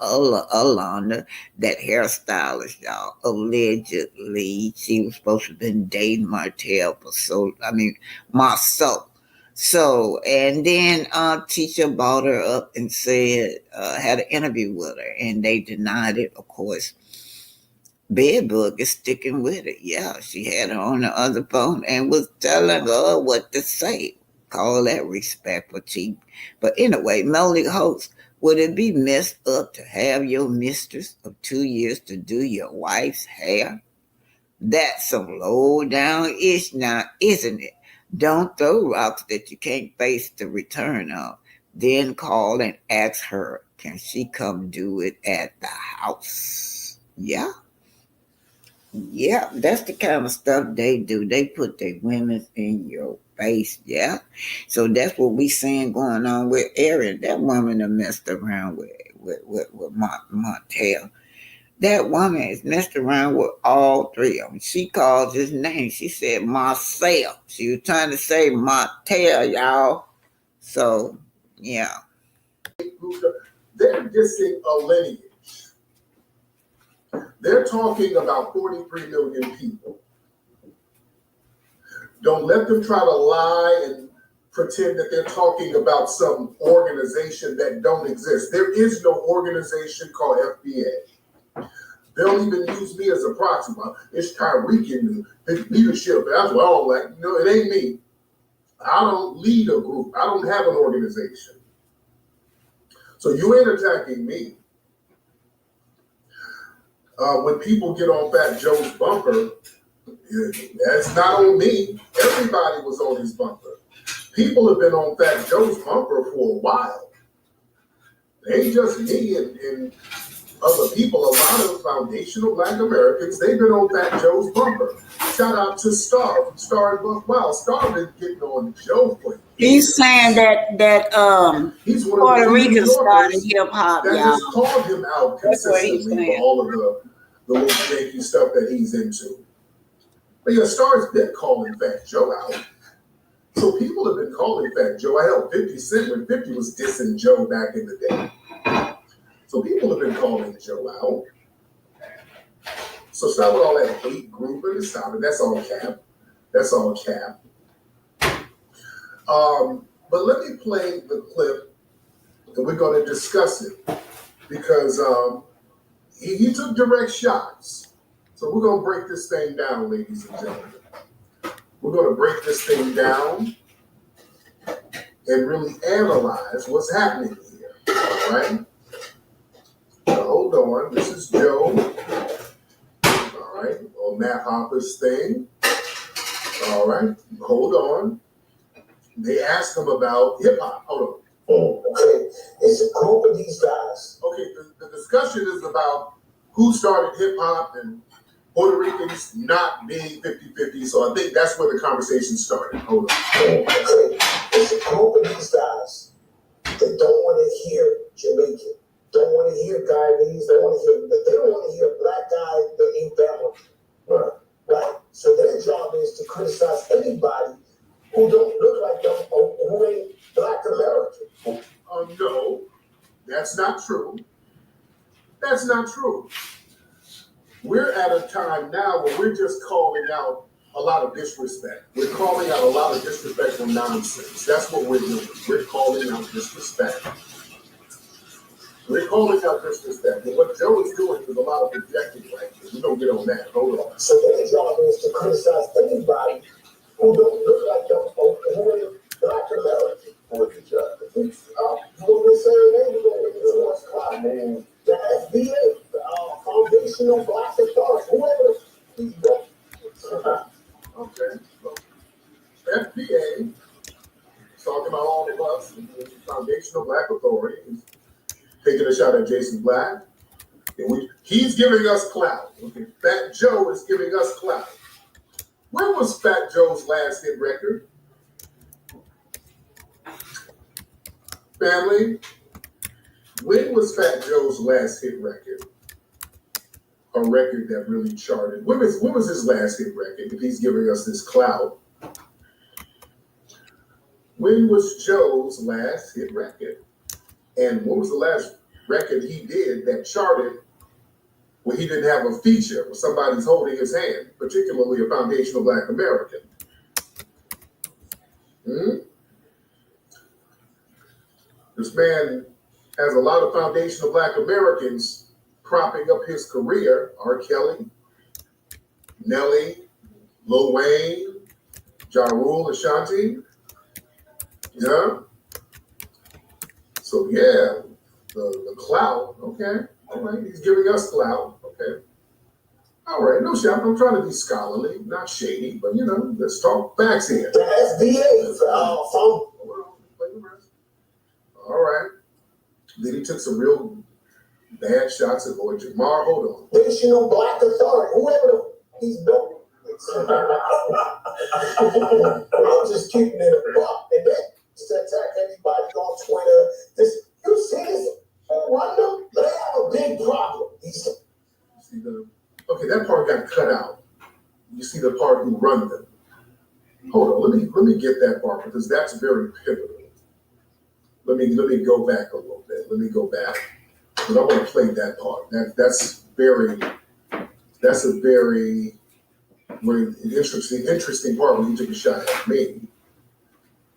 that hairstylist, y'all. Allegedly, she was supposed to have been dating Marceau. So, and then teacher brought her up and said, had an interview with her, and they denied it, of course. Bedbug is sticking with it. Yeah, she had her on the other phone and was telling her what to say. Call that respect for cheap. But anyway, Melody host, would it be messed up to have your mistress of 2 years to do your wife's hair? That's some low down ish now, isn't it? Don't throw rocks that you can't face the return of. Then call and ask her, can she come do it at the house? Yeah. Yeah, that's the kind of stuff they do. They put their women in your face, yeah. So that's what we seeing going on with Erin. That woman that messed around with Montel. That woman has messed around with all three of them. She calls his name. She said Marcel. She was trying to say Montel, y'all. So, yeah. They're dissing a lineage. They're talking about 43 million people. Don't let them try to lie and pretend that they're talking about some organization that don't exist. There is no organization called FBA. They'll even use me as a proxy. It's Tyreek in his leadership. That's what I don't like. No, it ain't me. I don't lead a group. I don't have an organization. So you ain't attacking me. When people get on Fat Joe's bumper, that's not on me. Everybody was on his bumper. People have been on Fat Joe's bumper for a while. It ain't just me and other people. A lot of foundational Black Americans, they've been on Fat Joe's bumper. Shout out to Star and Buck Wild. Star been getting on Joe for years. He's saying that He's one Puerto of the Rican started Yorkers hip hop, that y'all. has called him out consistently for all of the little janky stuff that he's into. But yeah, Star's been calling Fat Joe out. So people have been calling Fat Joe. I held 50 Cent when 50 was dissing Joe back in the day. So people have been calling Joe out. So stop with all that hate grouping and stop it. That's all cap. That's all cap. But let me play the clip and we're going to discuss it because he took direct shots. So we're going to break this thing down, ladies and gentlemen. We're going to break this thing down and really analyze what's happening here. All right? Now, hold on. This is Joe. All right. On Matt Hopper's thing. All right. Hold on. They asked him about hip hop. Hold on. Okay. It's a group of these guys. Okay. The discussion is about who started hip hop and Puerto Ricans not being 50-50. So I think that's where the conversation started. Hold on. Okay. It's a group of these guys that don't want to hear Jamaican. Don't want to hear Guyanese. They don't want to hear a black guy that ain't Bama. Right. So their job is to criticize anybody who don't look like them or who ain't Black American. No, that's not true. That's not true. We're at a time now where we're just calling out a lot of disrespect. We're calling out a lot of disrespectful nonsense. That's what we're doing. We're calling out disrespect. We're calling out disrespect. And what Joe is doing is a lot of projecting right here. We're going to get on that. Hold on. So their job is to criticize anybody who don't look like them or who ain't Black American. What's the job? You want me to say their name? The FBA, the Foundational Black Authority, whoever these Okay. So, FBA, talking about all of us, Foundational Black Authority, taking a shot at Jason Black. And he's giving us clout. Okay, Fat Joe is giving us clout. When was Fat Joe's last hit record? Family, when was Fat Joe's last hit record? A record that really charted. When was his last hit record? If he's giving us this clout. When was Joe's last hit record? And what was the last record he did that charted where he didn't have a feature, where somebody's holding his hand, particularly a foundational Black American? This man has a lot of foundational Black Americans propping up his career. R. Kelly, Nelly, Lil Wayne, Ja Rule, Ashanti. Yeah. So yeah, the clout. Okay. All right. He's giving us clout. Okay. All right. No shot. I'm trying to be scholarly, not shady, but let's talk facts here. The SBA phone. All right. Then he took some real bad shots at Lord Jamar. Hold on. Foundational Black Authority. Whoever he's built. I'm just keeping it a buck. And then to attack anybody on Twitter. You see this? Rwanda, they have a big problem. Okay, that part got cut out. You see the part who run them. Hold on, let me get that part because that's very pivotal. Let me go back a little bit. Let me go back because I want to play that part. That's a very interesting part when you took a shot at me.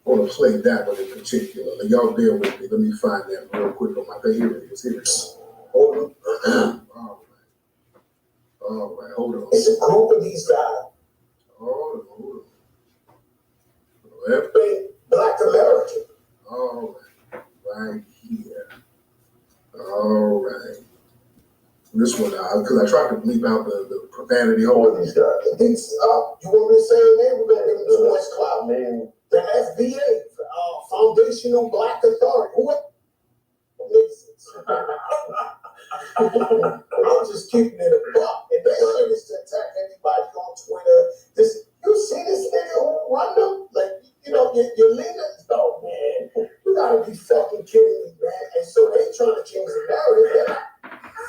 I want to play that one in particular. Like, y'all bear with me. Let me find that real quick on my thing. Here it is. Hold on. All right. Hold on. It's a group of these guys. Hold on. Black American. All right here. All right. This one, because I tried to bleep out the profanity. All these guys. You want me to say their name? We're going to give them too much clout, man. The FBA, Foundational Black Authority. I'm just keeping it a buck. And they are this to attack anybody on Twitter. You see this nigga who run them? Like, your leaders? Oh, man. You gotta be fucking kidding me, man. And so they trying to change the narrative. They're not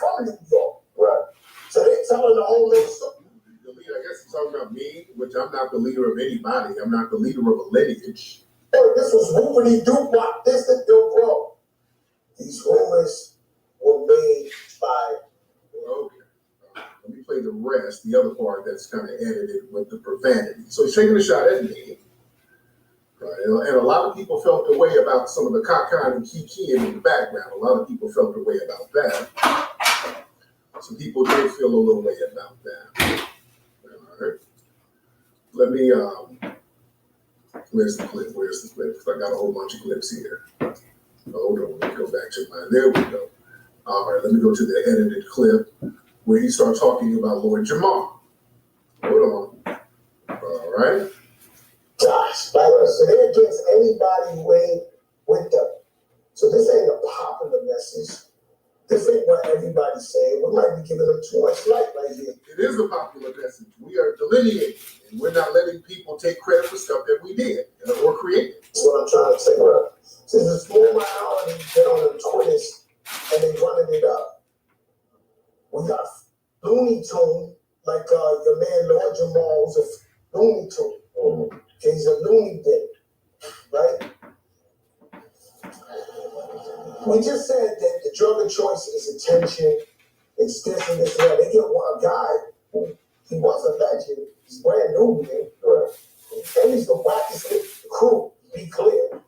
from New York. Right. So they telling the whole little story. I guess he's talking about me, which I'm not the leader of anybody. I'm not the leader of a lineage. This was Ruben Dupont. This is Bill Bro. These rumors were made by. Okay. Let me play the rest, the other part that's kind of edited with the profanity. So he's taking a shot at me. Right. And a lot of people felt the way about some of the cockon and kikiing in the background. A lot of people felt the way about that. Some people did feel a little way about that. All right. Let me, where's the clip? Because I got a whole bunch of clips here. Hold on, let me go back to mine. There we go. All right, let me go to the edited clip where he starts talking about Lord Jamar. Hold on. All right. Gosh, so they're against anybody who ain't with them. So this ain't a popular message. This ain't what everybody's saying. We might be giving them too much light right here. It is a popular message. We are delineating, and we're not letting people take credit for stuff that we did or created. That's what I'm trying to say. Right. So there's a small minority get on the Twitters and they running it up. We got Looney Tune, like your man Lord Jamal was a Looney Tune. Mm-hmm. He's a loony bin, right? We just said that the drug of choice is attention. It's this and this and that. They get a guy who he was a legend. He's brand new, man. Right. And he's the wackest crew, be clear.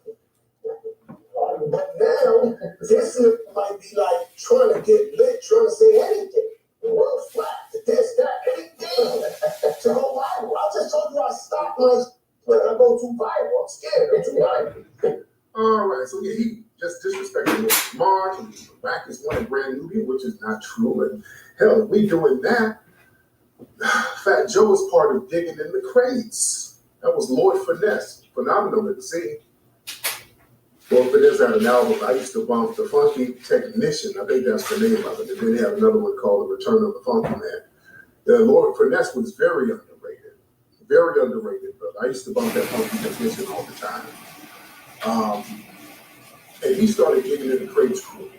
But now, this might be like trying to get lit, trying to say anything. The world's flat, this, that, anything to go viral. I just told you I stopped my. But I go too viral. I'm scared. I'm too viral. All right. So yeah, he just disrespected Lord Jamar. He's the wackest one in Brand Nubian, which is not true. And hell, if we doing that, Fat Joe was part of digging in the crates. That was Lord Finesse. Phenomenal to see. Well, Finesse had an album. I used to bump The Funky Technician. I think that's the name of it. And then they had another one called The Return of the Funky Man. The Lord Finesse was very underrated. Very underrated, but I used to bump that Funky Technician all the time. And he started getting into Craig's crew.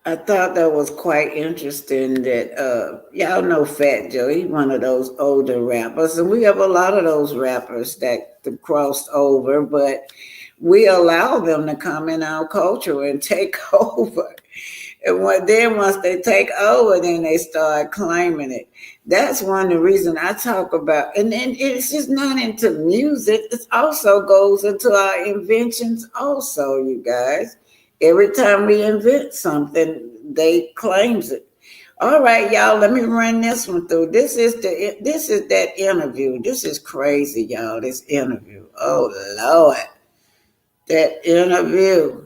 I thought that was quite interesting that y'all know Fat Joe, he's one of those older rappers, and we have a lot of those rappers that crossed over, but we allow them to come in our culture and take over. And then once they take over, then they start claiming it. That's one of the reasons I talk about, and then it's just not into music, it also goes into our inventions also, you guys. Every time we invent something, they claims it. All right, y'all, let me run this one through. This is that interview. This is crazy, y'all, this interview. Oh, Lord. That interview.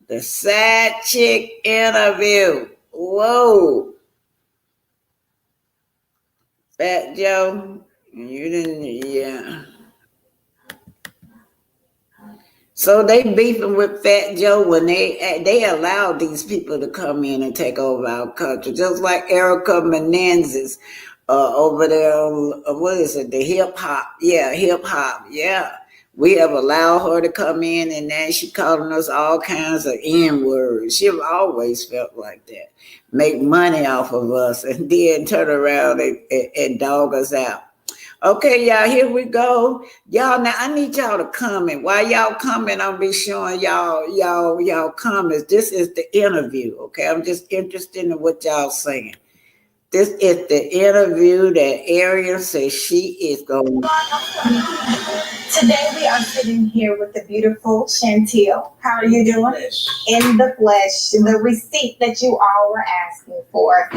The side chick interview. Whoa. Fat Joe, you didn't, yeah. So they beefing with Fat Joe when they allowed these people to come in and take over our country, just like Erica Menendez over there. What is it? The hip hop, yeah. We have allowed her to come in, and then she calling us all kinds of N words. She've always felt like that, make money off of us, and then turn around and dog us out. Okay, y'all, here we go. Y'all, now I need y'all to comment. While y'all comment, I'll be showing y'all comments. This is the interview, okay? I'm just interested in what y'all saying. This is the interview that Ariel says she is going to. Today we are sitting here with the beautiful Chantel. How are you doing? In the flesh, the receipt that you all were asking for.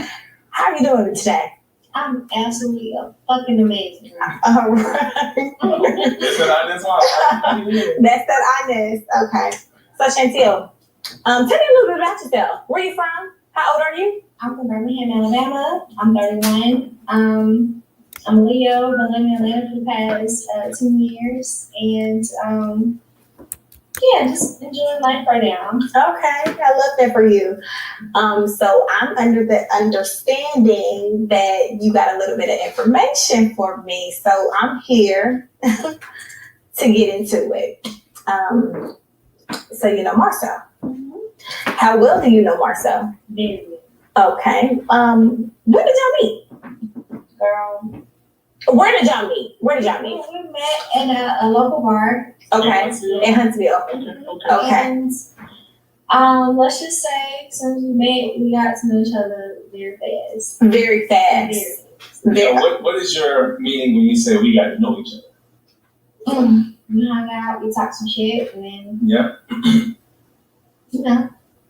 How are you doing today? I'm absolutely fucking amazing. All right. That's that Inez. Okay. So Chantel, tell me a little bit about yourself. Where are you from? How old are you? I'm from Birmingham, Alabama. I'm 31. I'm Leo. Been living in Atlanta for the past 2 years, and yeah, just enjoying life right now. Okay, I love that for you. So I'm under the understanding that you got a little bit of information for me. So I'm here to get into it. So you know Marcel. Mm-hmm. How well do you know Marcel? Very good. Okay. When did y'all meet? Girl. Where did y'all meet? We met in a local bar. Okay. In Huntsville. Okay. And let's just say, since we met, we got to know each other very fast. Very fast. Very fast. What is your meaning when you say we got to know each other? We hung out, we talked some shit, and then Yeah. you know,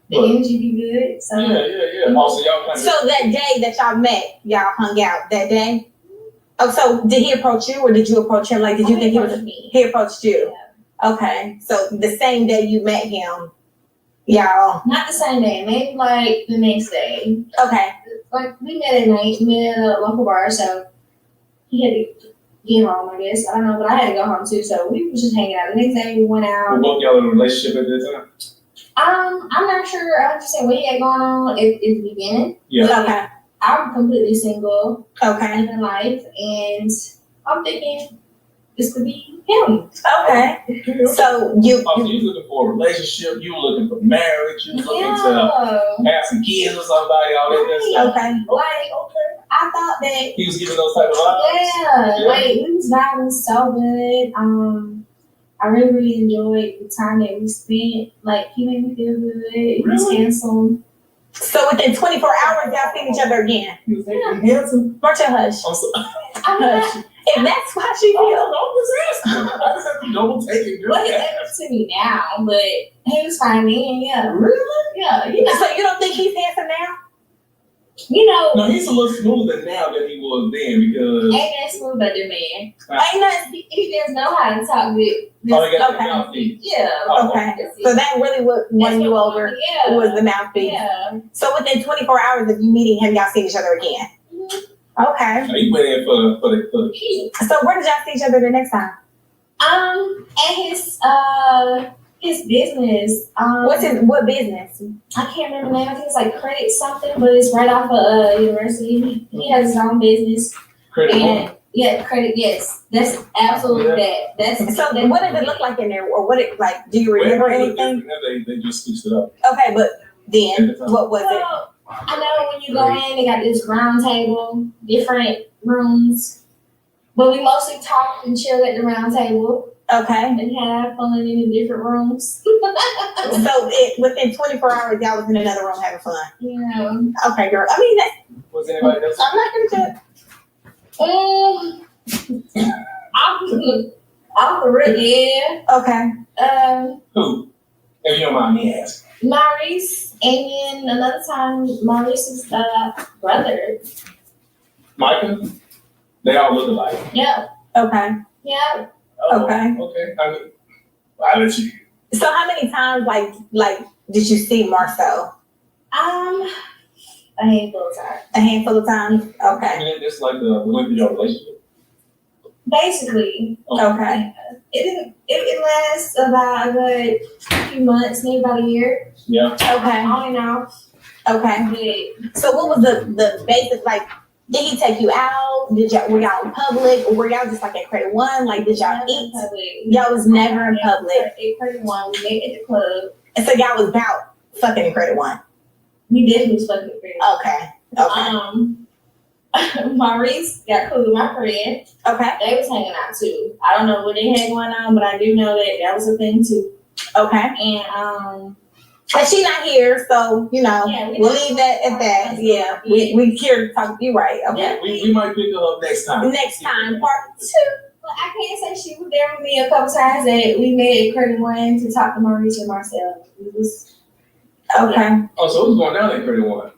the energy be good. So Yeah. Also, y'all kind of. So that day that y'all met, y'all hung out that day? Oh, so did he approach you or did you approach him? Like, did you think he was? He approached you. Yeah. Okay. So the same day you met him, y'all. Not the same day, maybe like the next day. Okay. Like we met at night, we met at a local bar, so he had to get home, I guess. I don't know, but I had to go home too, so we was just hanging out. The next day we went out. Were both y'all in a relationship at that time? I'm not sure 100% what he had going on at the beginning. Yeah. Okay. I'm completely single, Okay. living life, and I'm thinking this could be him. Okay. So you. Oh, so you looking for a relationship? You were looking for marriage? You were looking to have some kids with somebody? All that good stuff. Okay. Like, I thought that. He was giving those type of vibes. Yeah, like we was vibing so good. I really enjoyed the time that we spent. Like he made me feel good. He was handsome. So within 24 hours, y'all seen each other again. He was handsome. Marcia, hush. I If that's why she feels. I'm just asking. I just have to double take it. Well, he's handsome to me now, but he was fine then. Yeah. Really? Yeah. You know. So you don't think he's handsome now? You know, No, he's a little smoother now than he was then because. ain't that smooth but the man. Ain't nothing. He just know how to talk with. Oh, he got the Okay. mouthpiece. Yeah. Oh, Okay. So that really what won you over Yeah. was the mouthpiece. Yeah. So within 24 hours of you meeting him, y'all seen each other again. Okay. So he went in for the key. So where did y'all see each other the next time? At his business. What business? I can't remember the name. I think it's like Credit something, but it's right off of university. He has his own business. Credit And one. yeah, credit. Yes, that's absolutely that. That's So what did it look like in there, or what it like? Do you remember Well, anything? They just switched it up. Okay, but then what was it? Well, I know when you go in, they got this round table, different rooms, but we mostly talked and chilled at the round table Okay. and had fun in the different rooms. So within 24 hours, y'all was in another room having fun. Yeah. Okay, girl. I mean, that's, Was anybody else? I'm not gonna judge. Off the rip, yeah. Okay. Who? If you don't mind me asking. Maurice, and then another time, Maurice's brother. Micah? They all look alike. Yep. Okay. Yep. Oh, Okay. Okay. I mean, I'll let you. So how many times, like, did you see Marcel? A handful of times. A handful of times. I Okay. mean, it's like the length of your relationship. Basically, Okay. it lasts about a good few months, maybe about a year. Yeah. Okay. On and off. Okay. But So what was the basic, like, did he take you out? Were y'all in public, or were y'all just like at Credit One? Like, did y'all never in eat? public. Y'all was never in public. At Credit One, we met at the club. And so y'all was about fucking in Credit One. We definitely was fucking at Credit One. Okay. Maurice got cool with my friend. Okay. They was hanging out too. I don't know what they had going on, but I do know that was a thing too. Okay. And And she not here, so you know, Yeah, we'll leave that at that. Yeah, we here to talk. You right? Okay. Yeah, we might pick her up next time. Next time, part 2. well, I can't say she was there with me a couple times that we met at Credit One to talk to Maurice and Marcel. It was Okay. Oh, so it was going down at Credit One.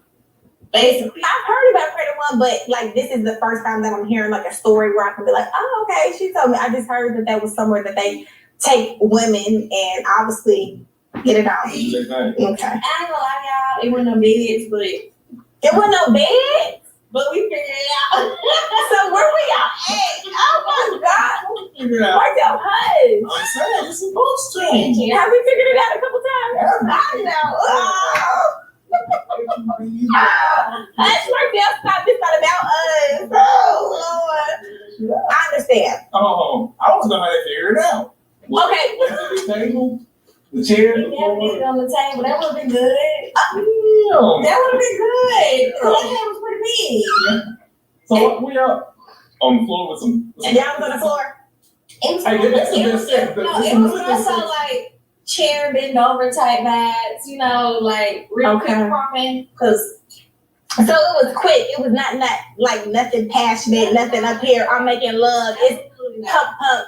basically. I've heard about Credit One, but like this is the first time that I'm hearing like a story where I can be like, oh, okay, she told me. I just heard that was somewhere that they take women and obviously get it on. Same thing. Okay. I ain't gonna lie, y'all. It wasn't no beds, but There was no bed. we figured it out. So where we y'all at? Oh my God. Figure it out. Where's your husband? I'm saying it's supposed to. Have we figured it out a couple times? I know. That's right there. Stop. It's not about us. Oh, Lord. I understand. Oh, I was gonna have to figure it out. Okay. Was the table, the chair, We the never did it floor. on the table. That would have been good. Damn. That would have been good. Cause that hand was pretty big. So we up on the floor with some. And y'all was on the floor? It was, Hey, that's the it best was, thing. no, That's it the was best also thing. like chair bend over type vibes, you know, like real quick Okay. propping. So it was quick. It was not like nothing passionate, nothing up here. I'm making love. It's pump, pump.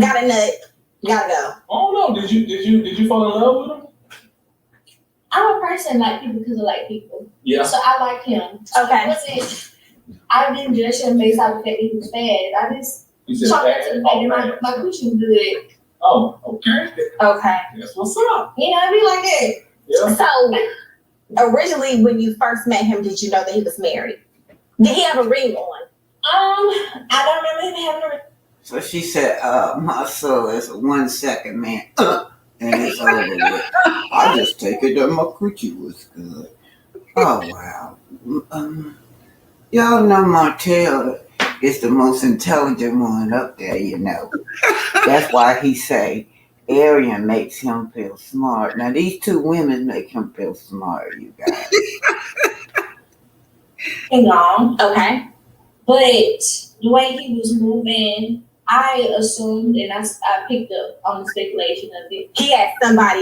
Got a nut. Gotta go. Oh no! Did you fall in love with him? I'm a person like people because I like people. Yeah. So I like him. Okay. I didn't judge him based off the fact that he was fat. I just You said chalked it that. to the fact Oh, that man. my coochie was good. Oh, okay. Okay. That's what's up. You know, I be like that. Yeah. So originally when you first met him, did you know that he was married? Did he have a ring on? I don't remember him having a. So she said, my soul is a 1 second, man. And it's over with. I just take it that my coochie was good. Oh, wow. Y'all know Martell is the most intelligent one up there, you know. That's why he say Arian makes him feel smart. Now, these 2 women make him feel smart, you guys. Hang on. Okay. But the way he was moving, I assumed and I picked up on the speculation of it. He had somebody,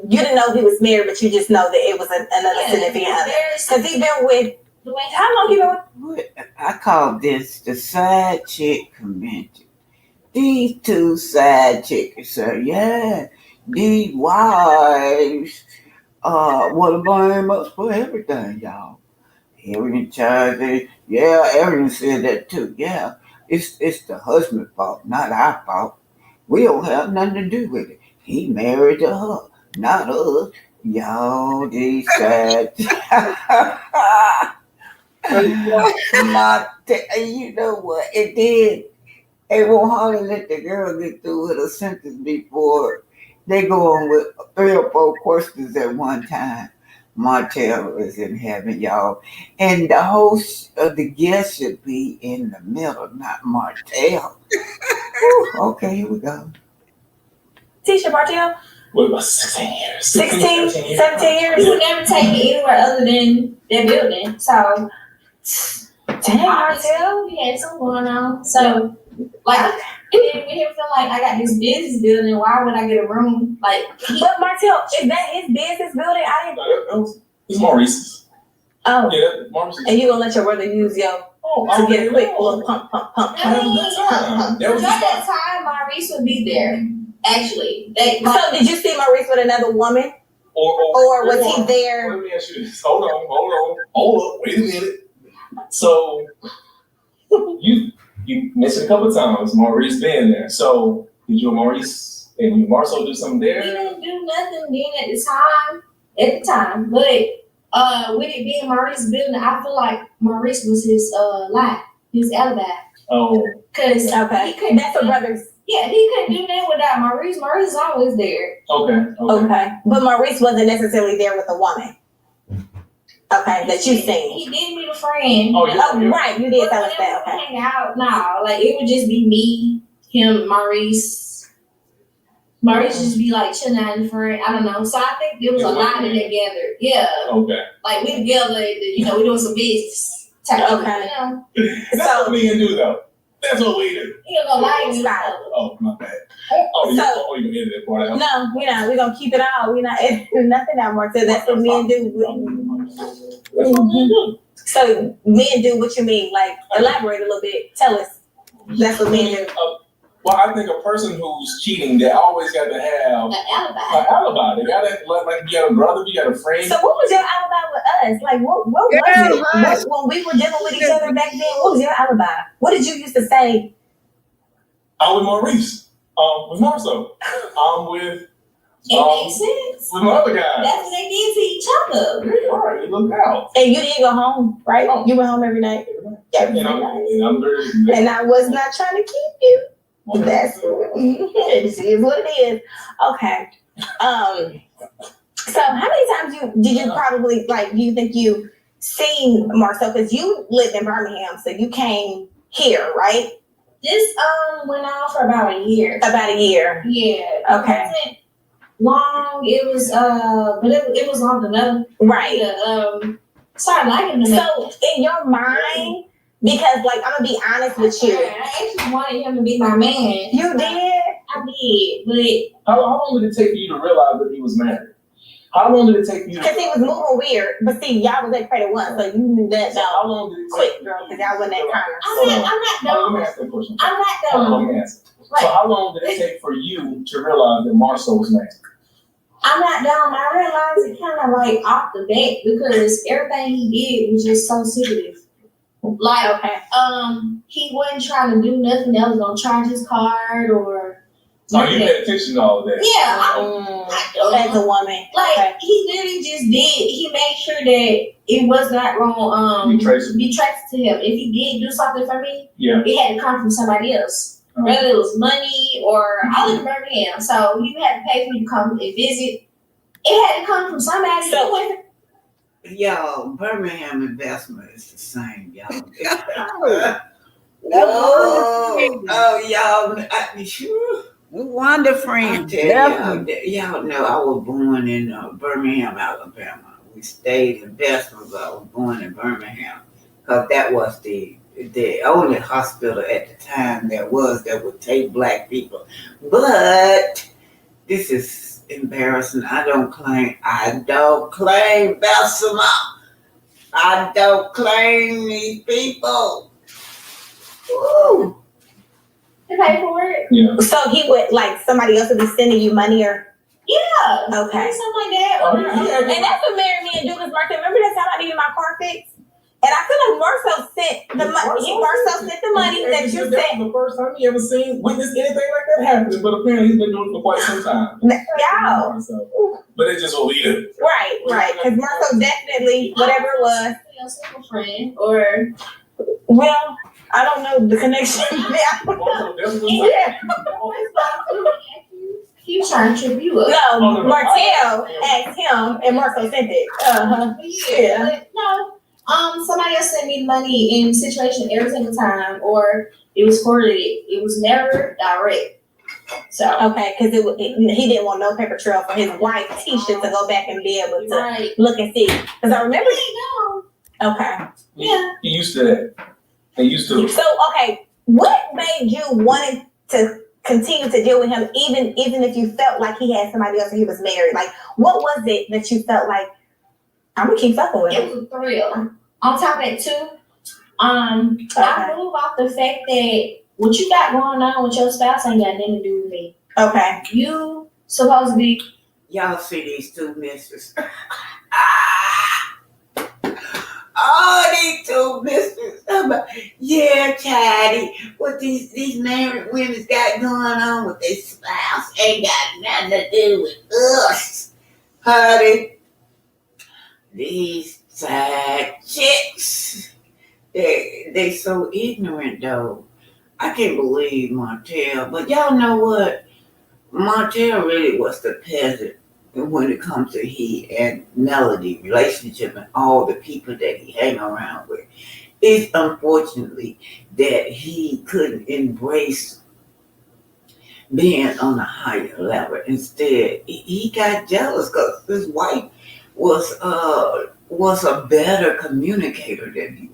you didn't know he was married, but you just know that it was another significant other. Because he been with, The way how long he been with? I call this the side chick convention. These 2 side chicks say, yeah, these wives want to blame us for everything, y'all. Arian child, yeah, Arian said that too. Yeah, it's the husband's fault, not our fault. We don't have nothing to do with it. He married to her, not us. Y'all decide. You know what? It did. They won't hardly let the girl get through with a sentence before they go on with 3 or 4 questions at one time. Martell is in heaven, y'all. And the host of the guest should be in the middle, not Martell. Whew, okay, here we go. Tisha Martell, What about 16 years? 16, 17 years. He would never take me anywhere other than that building. So, Dang, Martell. we had something going on. So, like, it didn't make him feel like I got this business building. Why would I get a room? Like, But Martell, is that his business building? I didn't. It's Maurice's. Oh, Yeah, Maurice's. and you gonna let your brother use your to get a quick little pump. That was the during spot. that time, Maurice would be there. Actually, So did you see Maurice with another woman, or was he there? Let me ask you this. Hold up. Wait a minute. So you mentioned a couple of times Maurice being there. So did you and Maurice and you Marcel do something we there? didn't do nothing then at the time. But with it being Maurice's building, I feel like Maurice was his lie, his alibi. Oh, Cause Okay, he couldn't. that's a brother's. Yeah, he couldn't do that without Maurice. Maurice is always there. okay. Okay, but Maurice wasn't necessarily there with a woman. Okay, that you seen. He did meet a friend. Oh, yeah. Oh, right, you did tell us that. But Okay. hang out, no, like it would just be me, him, Maurice. Maurice just be like chilling out in front. I don't know. So I think there was a lot of together. Yeah, Okay. like we together. You know, we doing some business. Type of, Okay. you know, That's what me and do though. That's what we do. you know, like you know. Oh, my bad. Oh, you can edit that part out. No, we're gonna keep it all. We're not editing nothing out more. So that's what men do. That's what we do. So men do what you mean. Like elaborate a little bit. Tell us. That's what men do. Well, I think a person who's cheating, they always got to have An alibi. an alibi. They got to, like, you got a brother, you got a friend. So what was your alibi with us? Like what was it? When we were dealing with each other back then, what was your alibi? What did you used to say? I'm with Maurice. With Marcel. I'm with It makes sense. my other guy. That's what they did to each other. All right, you look out. And you didn't go home, right? You went home every night. And I'm very. And I was not trying to keep you. That's it is what it is. Okay. So how many times did you probably like you think you seen Marcel? Because you lived in Birmingham, so you came here, right? This went on for about a year. About a year. Yeah. Okay. It wasn't long. It was but it was long enough. Right. Started liking him. So in your mind, because like I'm gonna be honest with you. I actually wanted him to be my man. You did? I did, but How long did it take for you to realize that he was married? How long did it take you to Because he was moving weird. But see, y'all was at Credit One, so you knew that So how long did it take quick, girl, because y'all wasn't that kind of. I'm not Let dumb. me ask that question. I'm not Let dumb. me ask. So Right. how long did it take for you to realize that Marcel was married? I'm not dumb. I realized it kind of like off the bat because everything he did was just so secretive. Like, Okay. he wasn't trying to do nothing that was gonna charge his card or. So you paid attention to all of that? Yeah, As a woman. like Okay. he literally just did. He made sure that it was not wrong. You trace it? Be traced to him. If he did do something for me, Yeah. it had to come from somebody else. Whether it was money or I live in Birmingham, so you had to pay for me to come and visit. It had to come from somebody. So- It wasn't- Y'all, Birmingham investment is the same, y'all. Y'all, We wonder, I friend. tell y'all know I was born in Birmingham, Alabama. We stayed in Bessemer, but I was born in Birmingham because that was the only hospital at the time there was that would take black people. But this is embarrassing. I don't claim Bessemer. I don't claim these people. Woo. to pay for it. Yeah. So he would like somebody else would be sending you money or Yeah. okay. Something like that. Oh, yeah. And that's what married me and Douglas Martin. Remember that time I needed my car fixed? And I feel like Marcel sent the money. Marcel sent the money that you That's sent. the first time he ever witnessed anything like that happening. But apparently he's been doing it for quite some time. Yeah. But it's just what we do. Right. Because Marcel definitely, whatever it was. Your single friend, or Well, I don't know the connection. He was trying to trip you up. No, Martell asked him, and Marcel sent it. Yeah. But no, somebody else sent me money in situation every single time, or it was forwarded. It was never direct. So Okay, because he didn't want no paper trail for his wife Tisha to go back and be able to look and see. Because I remember. Okay. Yeah. He used to that. He used to. So okay, what made you want to continue to deal with him, even if you felt like he had somebody else and he was married? Like, what was it that you felt like I'm gonna keep fucking with him? It was a thrill. On top of that too, I move off the fact that what you got going on with your spouse ain't got nothing to do with me. Okay. You supposed to be. Y'all see these two misters. Oh, these two misters. Yeah, Chatty. What these married women's got going on with their spouse ain't got nothing to do with us. Honey, these side chicks. They so ignorant though. I can't believe Martell. But y'all know what? Martell really was the peasant when it comes to he and Melody relationship and all the people that he hang around with. It's unfortunately that he couldn't embrace being on a higher level. Instead, he got jealous because his wife was a better communicator than he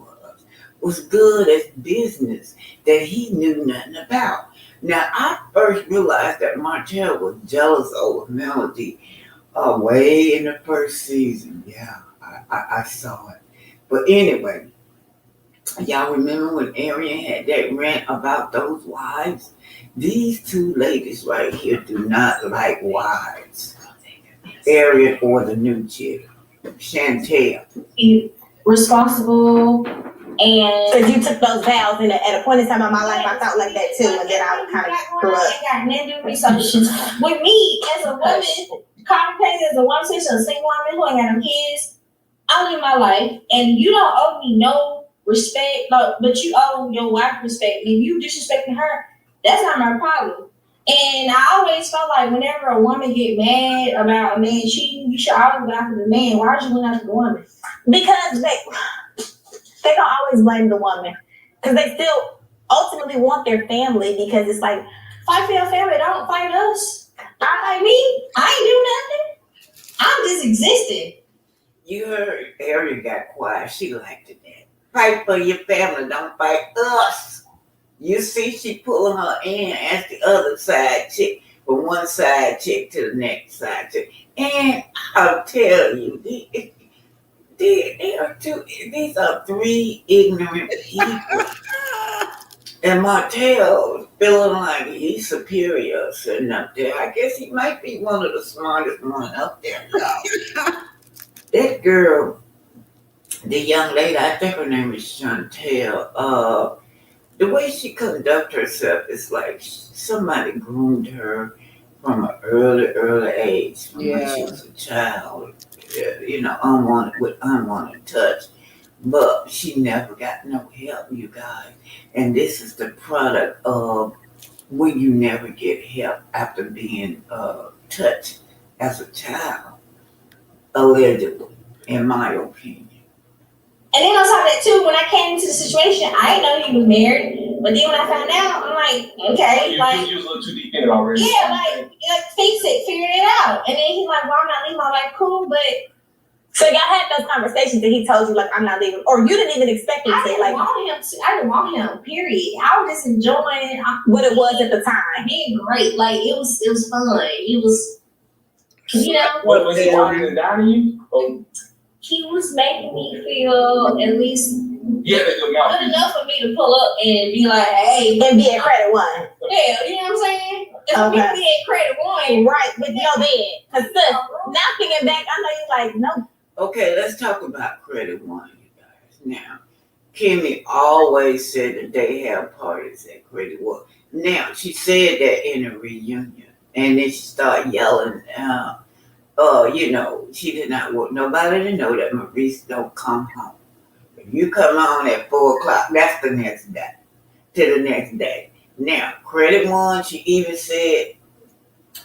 was good at business that he knew nothing about. Now, I first realized that Martell was jealous over Melody way in the first season. Yeah, I saw it. But anyway, y'all remember when Arian had that rant about those wives? These two ladies right here do not like wives. Arian or the new chick, Chantel. Responsible. And because you took those vows and at a point in time in my life, I felt like that too, and then I kind of grew up. It got nothing to do with me. So with me as a woman, complicated as a woman, a single woman who ain't got no kids, I live my life, and you don't owe me no respect, but you owe your wife respect. And if you disrespecting her, that's not my problem. And I always felt like whenever a woman get mad about a man cheating, you should always go after the man. Why would you go after the woman? Because they don't always blame the woman, because they still ultimately want their family, because it's like, fight for your family, don't fight us. Not like me. I ain't do nothing. I'm just existing. You heard Ariel got quiet. She liked it that. Fight for your family, don't fight us. You see, she pulling her in as the other side chick, from one side chick to the next side chick. And I'll tell you, these are three ignorant people. And Martell feeling like he's superior sitting up there. I guess he might be one of the smartest ones up there, y'all. That girl, the young lady, I think her name is Chantel, the way she conducts herself is like somebody groomed her from an early age, from when she was a child. Unwanted touch. But she never got no help, you guys. And this is the product of when you never get help after being touched as a child, allegedly, in my opinion. And then on top of that too, when I came into the situation, I didn't know he was married. But then when I found out, I'm like, okay, you like was a little too deep in it already. Yeah, like fix it, figure it out. And then he's like, well, I'm not leaving. I'm like, cool, but so y'all had those conversations and he told you like, I'm not leaving, or you didn't even expect him to say like, I didn't want him. Period. I was just enjoying what it was at the time. Being great, like it was fun. It was, What was he working down on you? Oh. He was making me feel at least good enough for me to pull up and be like, hey, and be at credit one. Yeah, you know what I'm saying? Be at credit one, right? With your bed, because now thinking back, I know you're like, no. Okay, let's talk about credit one, you guys. Now, Kimmy always said that they have parties at Credit World. Now, she said that in a reunion, and then she started yelling, she did not want nobody to know that Maurice don't come home. If you come on at 4 o'clock, that's the next day, to the next day. Now, Credit One, she even said,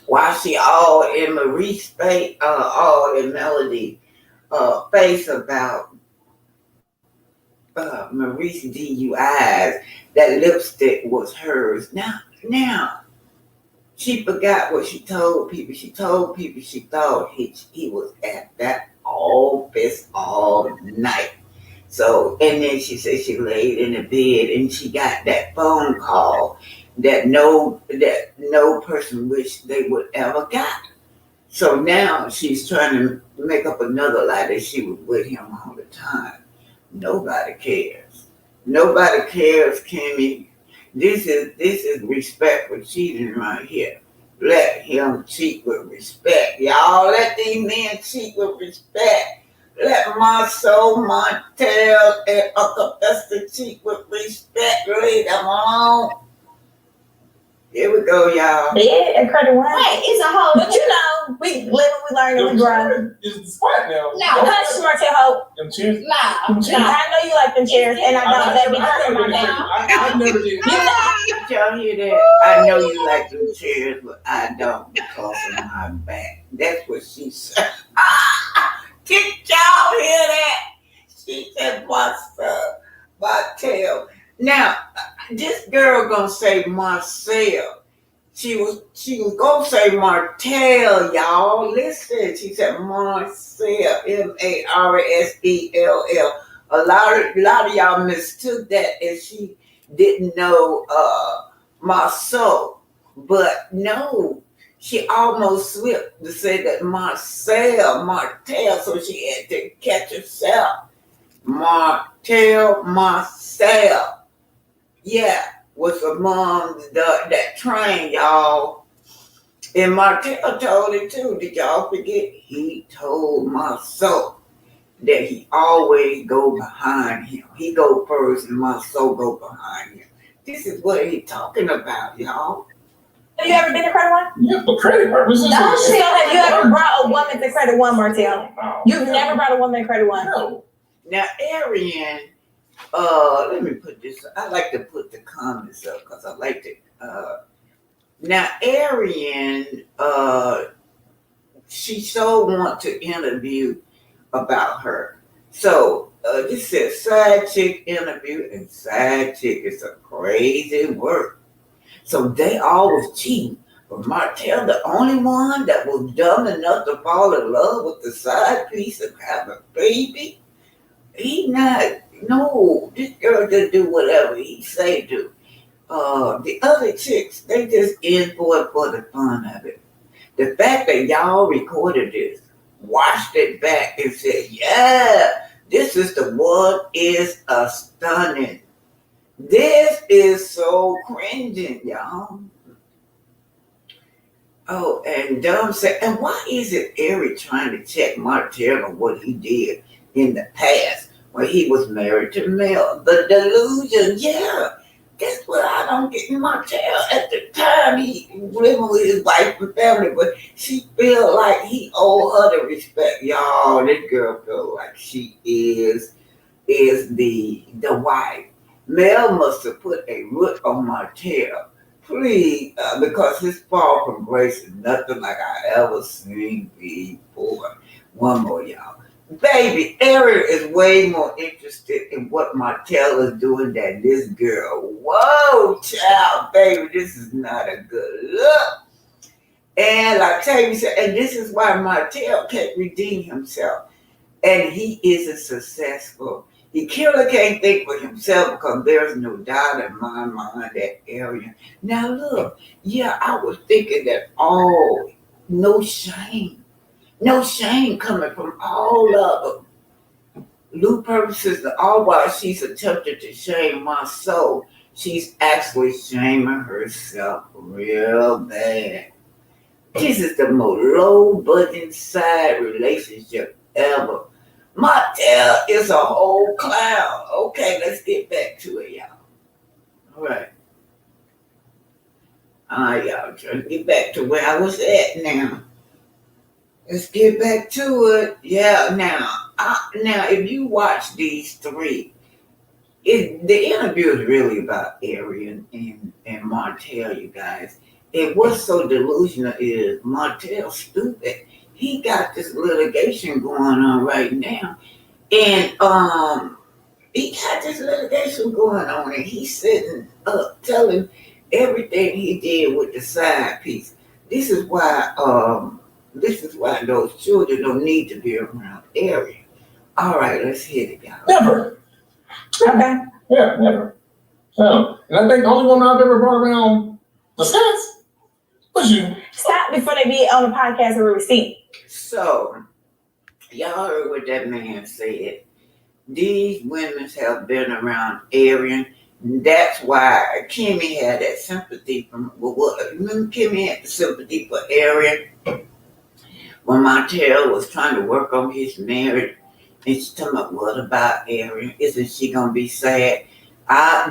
while she all in Marie's face, all in Melody face about Marie's DUIs, that lipstick was hers. Now, she forgot what she told people. She told people she thought he was at that office all night. So, and then she said she laid in the bed and she got that phone call that no person wished they would ever got. So now she's trying to make up another lie that she was with him all the time. Nobody cares. Nobody cares, Kimmy. This is respect for cheating right here. Let him cheat with respect. Y'all let these men cheat with respect. Let Marceau, Montel, and Uncle Fester cheat with respect. Leave them alone. Here we go, y'all. Yeah, and Credit One. Right, it's a whole. But you know, we live and we learn and we grow. It's the spot now. No, hush, Martel Hope. Them cheers. Nah. I know you like them chairs, and I don't. That be hurting my down. I never did. Did y'all hear that? I know you like them chairs, but I don't because of my back. That's what she said. Did y'all hear that? She said, Martel. Now, this girl gonna say Marcel. She was gonna say Martell, y'all. Listen, she said Marcel, Marsell. A lot of y'all mistook that as she didn't know Marceau. But no, she almost slipped to say that Martell, so she had to catch herself. Marcel. Yeah, was among that train, y'all. And Martel told it too. Did y'all forget? He told Marceau that he always go behind him. He go first and Marceau go behind him. This is what he talking about, y'all. Have you ever been to Credit One? Yeah, for credit purposes. No shit. Have you ever brought a woman to Credit One, Martel? No, You've never brought a woman to Credit One? No. Now, Arian, let me put this. I like to put the comments up because I like to. Now, Arian, she so want to interview about her. So this says side chick interview, and side chick is a crazy word. So they always cheating. But Martel, the only one that was dumb enough to fall in love with the side piece and have a baby, he not. No, this girl just do whatever he say do. The other chicks, they just in for it for the fun of it. The fact that y'all recorded this, watched it back and said, yeah, this is the one is a stunning. This is so cringing, y'all. Oh, and Dumb said, and why is it Eric trying to check Martel on what he did in the past when he was married to Mel? The delusion, yeah. That's what I don't get in Martel. At the time, he living with his wife and family, but she feel like he owe her the respect. Y'all, this girl feel like she is the wife. Mel must have put a root on Martel. Please, because his fall from grace is nothing like I ever seen before. One more, y'all. Baby, Ariel is way more interested in what Martel is doing than this girl. Whoa, child, baby, this is not a good look. And like Tammy said, and this is why Martel can't redeem himself. And he isn't successful. He clearly can't think for himself because there's no doubt in my mind that area. Now look, yeah, I was thinking that, no shame. No shame coming from all of them. Lou purposes, all while she's attempted to shame my soul, she's actually shaming herself real bad. This is the most low budget side relationship ever. Martell is a whole clown. Okay, let's get back to it, y'all. All right. All right, y'all. Trying to get back to where I was at now. Let's get back to it. Yeah, now, if you watch these three, the interview is really about Arian and Martell, you guys. And what's so delusional is Martell's stupid. He got this litigation going on right now. And he got this litigation going on, and he's sitting up telling everything he did with the side piece. This is why those children don't need to be around Arian. All right, let's hit it, y'all. Never. Okay. Yeah, never. No. And I think the only one I've ever brought around the stats was you. Stop before they be on the podcast with a receipt. So, y'all heard what that man said. These women have been around Arian. That's why Kimmy had that sympathy from. Remember, Kimmy had the sympathy for Arian when Martell was trying to work on his marriage. And she's talking about, what about Arian? Isn't she gonna be sad?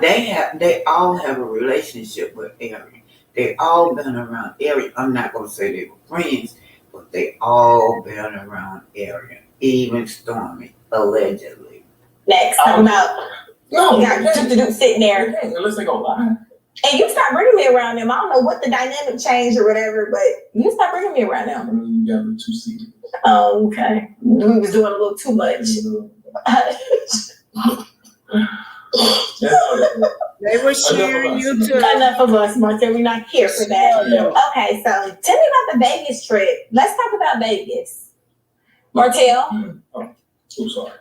They all have a relationship with Arian. They all been around Arian. I'm not gonna say they were friends, but they all been around Arian. Even Stormy, allegedly. Next, talking about No, you got to do sitting there. unless they go lie. And you start bringing me around them. I don't know what the dynamic changed or whatever, but you start bringing me around them. You got the 2 seats. Oh, okay. We was doing a little too much. They were sharing you too. Enough of us, Martha. We're not here for that. Okay, so tell me about the Vegas trip. Let's talk about Vegas. Martell? Oh, sorry.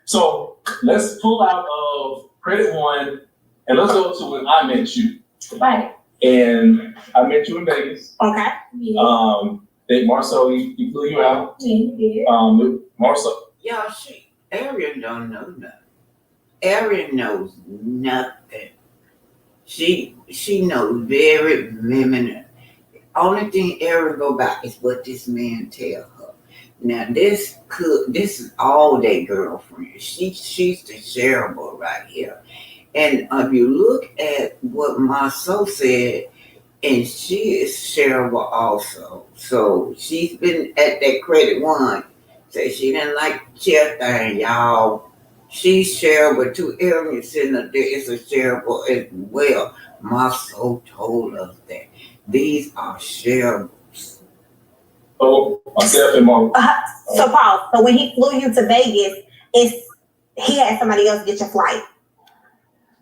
So let's pull out of credit one and let's go to when I met you. Right. And I met you in Vegas. Okay. Yeah. That Marcel, he flew you out. Yeah, you did. Marcel. Y'all, Arian don't know nothing. Arian knows nothing. She knows very feminine. Only thing Arian go by is what this man tell her. Now this is all their girlfriend. She's the shareable right here. And if you look at what Marceau said, and she is shareable also. So she's been at that credit one. Say she didn't like chair thing, y'all. She's shareable too. Arian sitting up there is a shareable as well. Marceau told us that these are shareables. Oh, myself and Mark. So Paul, so when he flew you to Vegas, he had somebody else get your flight.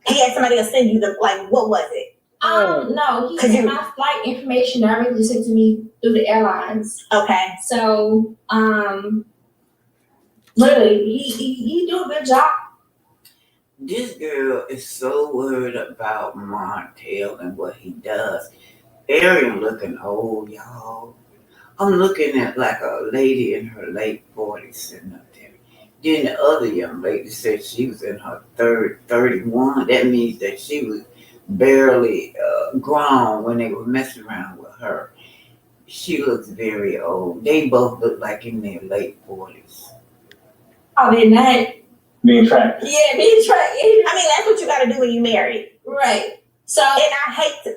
He had somebody else send you what was it? No, he sent my flight information directly sent to me through the airlines. Okay. So, literally, he do a good job. This girl is so worried about Martell and what he does. Arian looking old, y'all. I'm looking at like a lady in her late 40s sitting up there. Then the other young lady said she was in her 31. That means that she was barely grown when they were messing around with her. She looks very old. They both look like in their late 40s. Oh, they're not. Being tracked. Yeah, being tracked. I mean, that's what you got to do when you married. Right. So, And I hate to.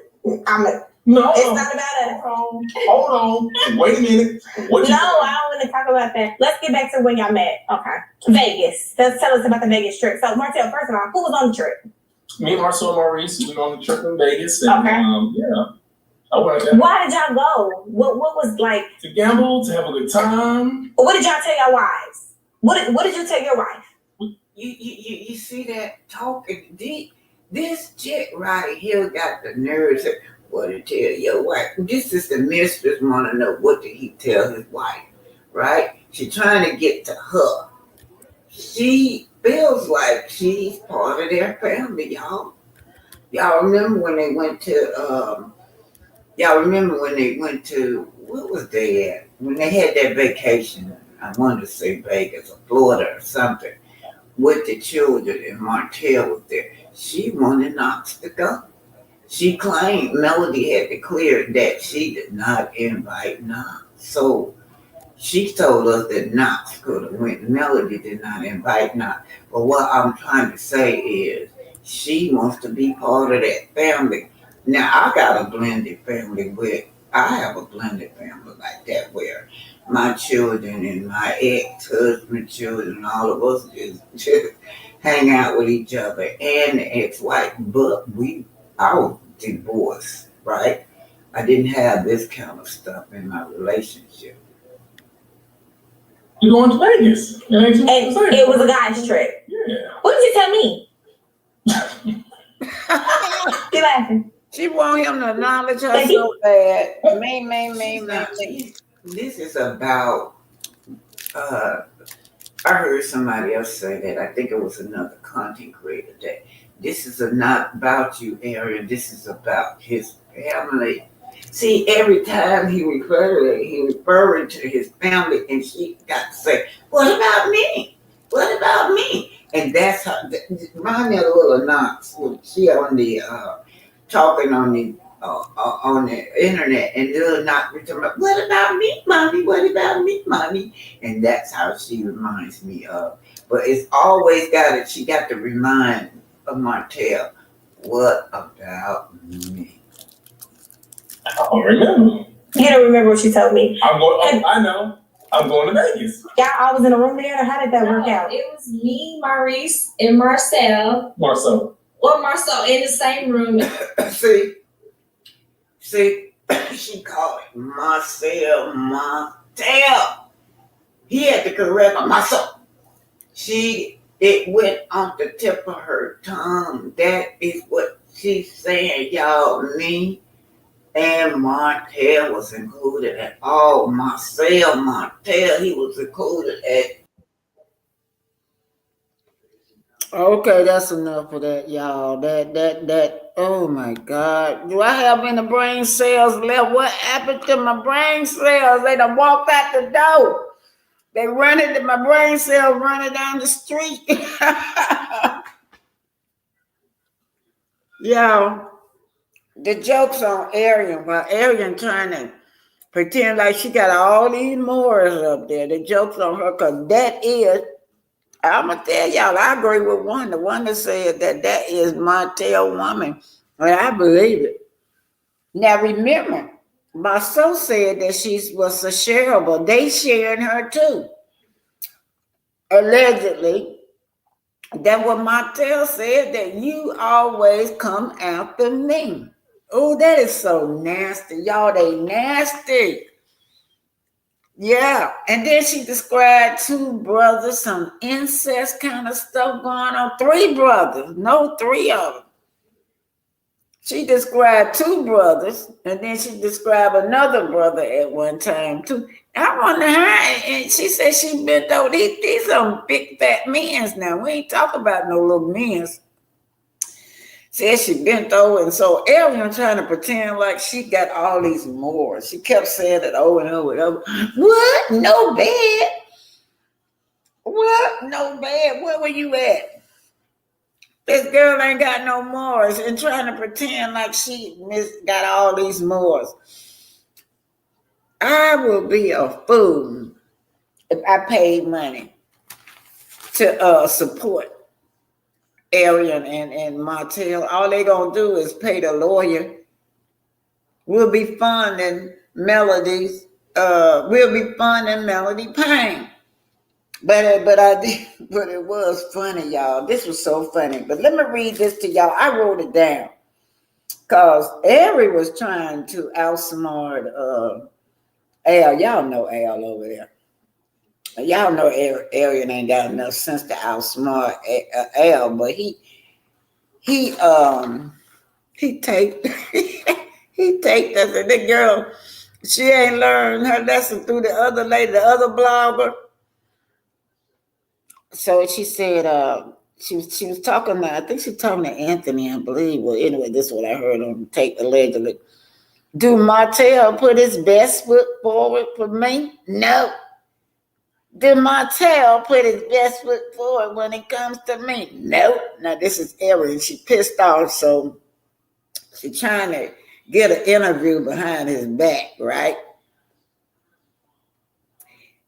No. It's not about us. Hold on. Wait a minute. What you No, I don't want to talk about that. Let's get back to when y'all met. Okay. Vegas. Let's tell us about the Vegas trip. So, Martell, first of all, who was on the trip? Me, Marcel, and Maurice, we went on the trip in Vegas. And, Okay. Yeah. I went there Why did y'all go? What was like? to gamble, to have a good time. What did y'all tell your wives? What did you tell your wife? You see that talking? This chick right here got the nerve to what to tell your wife. This is the mistress want to know what did he tell his wife, right? She's trying to get to her. She feels like she's part of their family, y'all. Y'all remember when they went to what was they at? When they had that vacation, I wanted to say Vegas or Florida or something, with the children, and Martell was there. She wanted Knox to go. She claimed Melody had declared that she did not invite Knox. So She told us that Knox could have went. Melody did not invite Knox. But what I'm trying to say is she wants to be part of that family. Now I got a blended family where I have a blended family like that where my children and my ex-husband children, all of us just hang out with each other and the ex-wife. But I was divorced, right? I didn't have this kind of stuff in my relationship. You going to Vegas? And it was a guy's trip. Yeah. What did you tell me? You laughing? She want him to acknowledge her so bad. Me. This is about, I heard somebody else say that. I think it was another content creator that this is not about you, Aaron. This is about his family. See, every time he referring to his family, and she got to say, "What about me? What about me?" And that's how. Remind me of little Knox. She on the talking on the internet, and little Knox talking about, "What about me, mommy? What about me, mommy?" And that's how she reminds me of. But it's always got it. She got to remind of Martell, "What about me?" I don't remember. You don't remember what she told me? I know. I'm going to Vegas. Y'all all was in a room together? How did that work out? It was me, Maurice, and Marcel. Marcel. Or Marcel in the same room. See, she called it Marcel. He had to correct her, Marcel. It went on the tip of her tongue. That is what she's saying, y'all. Me and Martell was included at all. Martell, he was included at. Okay, that's enough of that, y'all. That. Oh my God! Do I have any brain cells left? What happened to my brain cells? They done walked out the door. They running. My brain cells running down the street. Y'all. The joke's on Arian, while Arian trying to pretend like she got all these Moors up there. The joke's on her, because that is, I'm going to tell y'all, I agree with the one that said that is Martell woman. And I believe it. Now remember, Marceau said that she was a shareable. They sharing her too. Allegedly. That's what Martell said, that you always come after me. Oh, that is so nasty. Y'all, they nasty. Yeah. And then she described two brothers, some incest kind of stuff going on. Three brothers. No, three of them. She described two brothers, and then she described another brother at one time, too. I wonder how, and she said she bent over. These some big fat men's now. We ain't talking about no little men's. Said she bent over, and so Arian trying to pretend like she got all these more. She kept saying it over and over and over. What? No bed? What? No bed? Where were you at? This girl ain't got no mores, and trying to pretend like she got all these mores. I will be a fool if I paid money to support Arian and Martell. All they gonna do is pay the lawyer. We'll be funding Melody's. We'll be funding Melody Payne. But it was funny, y'all. This was so funny. But let me read this to y'all. I wrote it down because Ari was trying to outsmart Al. Y'all know Al over there. Y'all know Arian ain't got enough sense to outsmart Al, but he taped he taped us, and the girl, she ain't learned her lesson through the other lady, the other blogger. So she said she was talking to, I think she was talking to Anthony, I believe. Well, anyway, this is what I heard on tape allegedly. Do Martell put his best foot forward for me? No. Did Martell put his best foot forward when it comes to me? No. Now this is Erin. She pissed off, so she's trying to get an interview behind his back, right?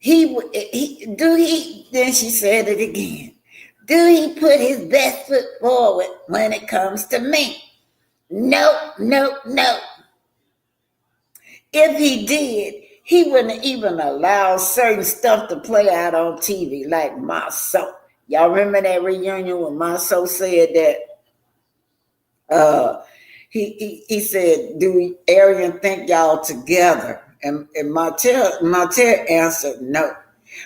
then she said it again. Do he put his best foot forward when it comes to me? No, no, no. If he did, he wouldn't even allow certain stuff to play out on TV, like Maso. Y'all remember that reunion when Maso said that he said, do Arian think y'all together? And Martell answered no.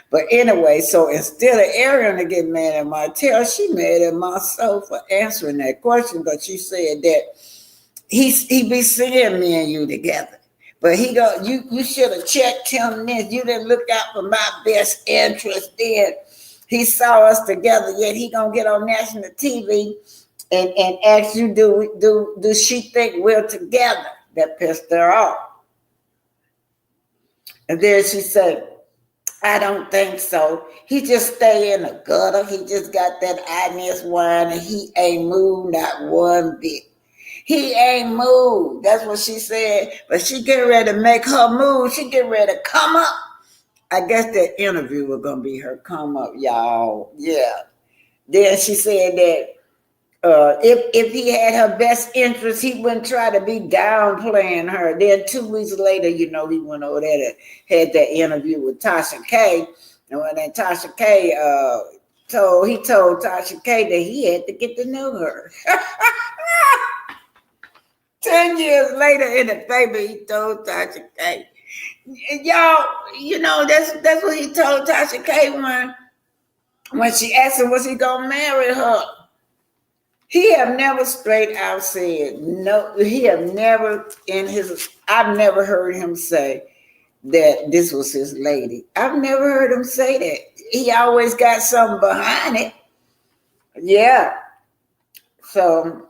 But anyway, so instead of Arian to get mad at Martell, she mad at Maso for answering that question, because she said that he be seeing me and you together. But he go, you should have checked him this. You didn't look out for my best interest then. He saw us together, yet he gonna get on national TV and ask you, do she think we're together? That pissed her off. And then she said, I don't think so. He just stay in the gutter. He just got that Inez wine and he ain't moved not one bit. He ain't moved. That's what she said. But she getting ready to make her move. She getting ready to come up. I guess that interview was going to be her come up, y'all. Yeah. Then she said that if he had her best interest, he wouldn't try to be downplaying her. Then 2 weeks later, he went over there and had that interview with Tasha K. And when then Tasha K told Tasha K that he had to get to know her. 10 years later in the paper, he told Tasha K. Y'all, that's what he told Tasha K when she asked him, was he gonna marry her? He have never straight out said no. He have never I've never heard him say that this was his lady. I've never heard him say that. He always got something behind it. Yeah. So,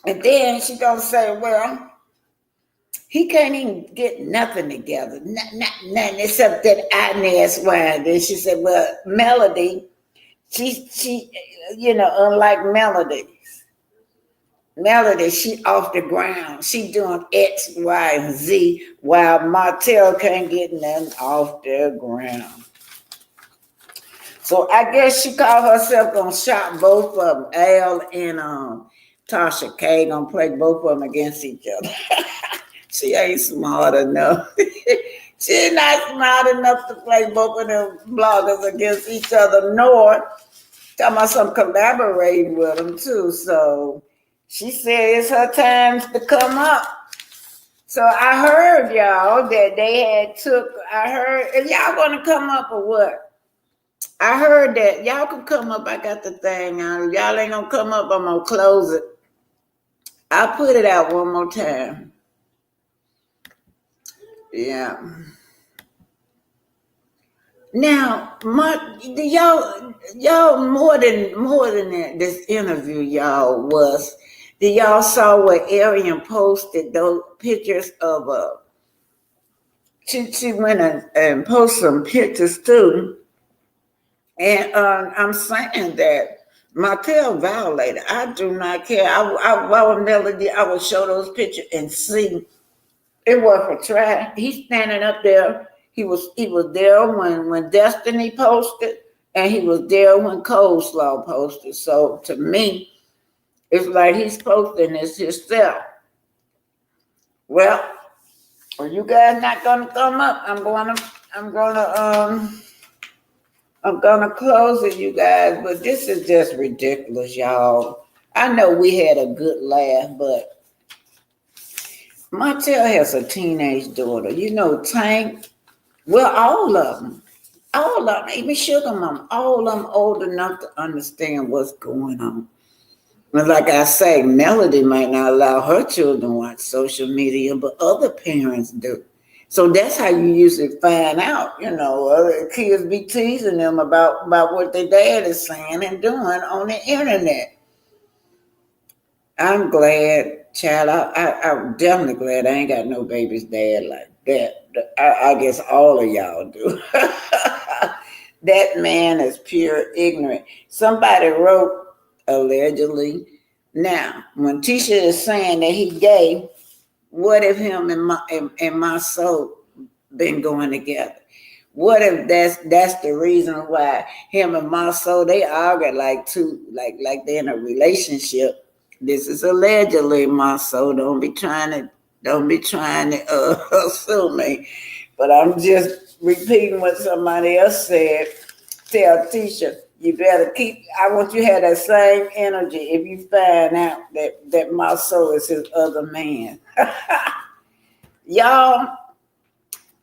and then she gonna say, well, he can't even get nothing together. Nothing except that Inez wine. Then she said, well, Melody, she unlike Melody, she off the ground. She doing X, Y, and Z, while Martell can't get nothing off the ground. So I guess she called herself gonna shop both of them. Al and Tasha K gonna play both of them against each other. She ain't smart enough. She's not smart enough to play both of them bloggers against each other, nor talking about some collaborating with them too. So she said it's her times to come up. So I heard, y'all, that they had y'all gonna come up or what? I heard that y'all can come up. I got the thing on. If y'all ain't gonna come up, I'm gonna close it. I'll put it out one more time. Yeah. Now, y'all more than that, this interview, y'all was. Did y'all saw what Arian posted those pictures of she went and posted some pictures too, and I'm saying that Martell violated. I do not care. I would show those pictures and see. It was for try. He's standing up there. He was there when Destiny posted, and he was there when Coleslaw posted. So to me, it's like he's posting this himself. Well, are you guys not gonna come up? I'm gonna close it, you guys. But this is just ridiculous, y'all. I know we had a good laugh, but Martell has a teenage daughter. Tank. Well, all of them, even Sugar Mama, all of them old enough to understand what's going on. And like I say, Melody might not allow her children to watch social media, but other parents do. So that's how you usually find out, other kids be teasing them about what their dad is saying and doing on the internet. I'm glad, child. I'm definitely glad I ain't got no baby's dad like that. I guess all of y'all do. That man is pure ignorant. Somebody wrote, allegedly. Now, when Tisha is saying that he gay, what if him and my soul been going together? What if that's the reason why him and Marceau, they argue like they're in a relationship? This is allegedly, Marceau. Don't be trying to assume me. But I'm just repeating what somebody else said. Tell Tisha, you better I want you to have that same energy if you find out that Marceau is his other man. Y'all,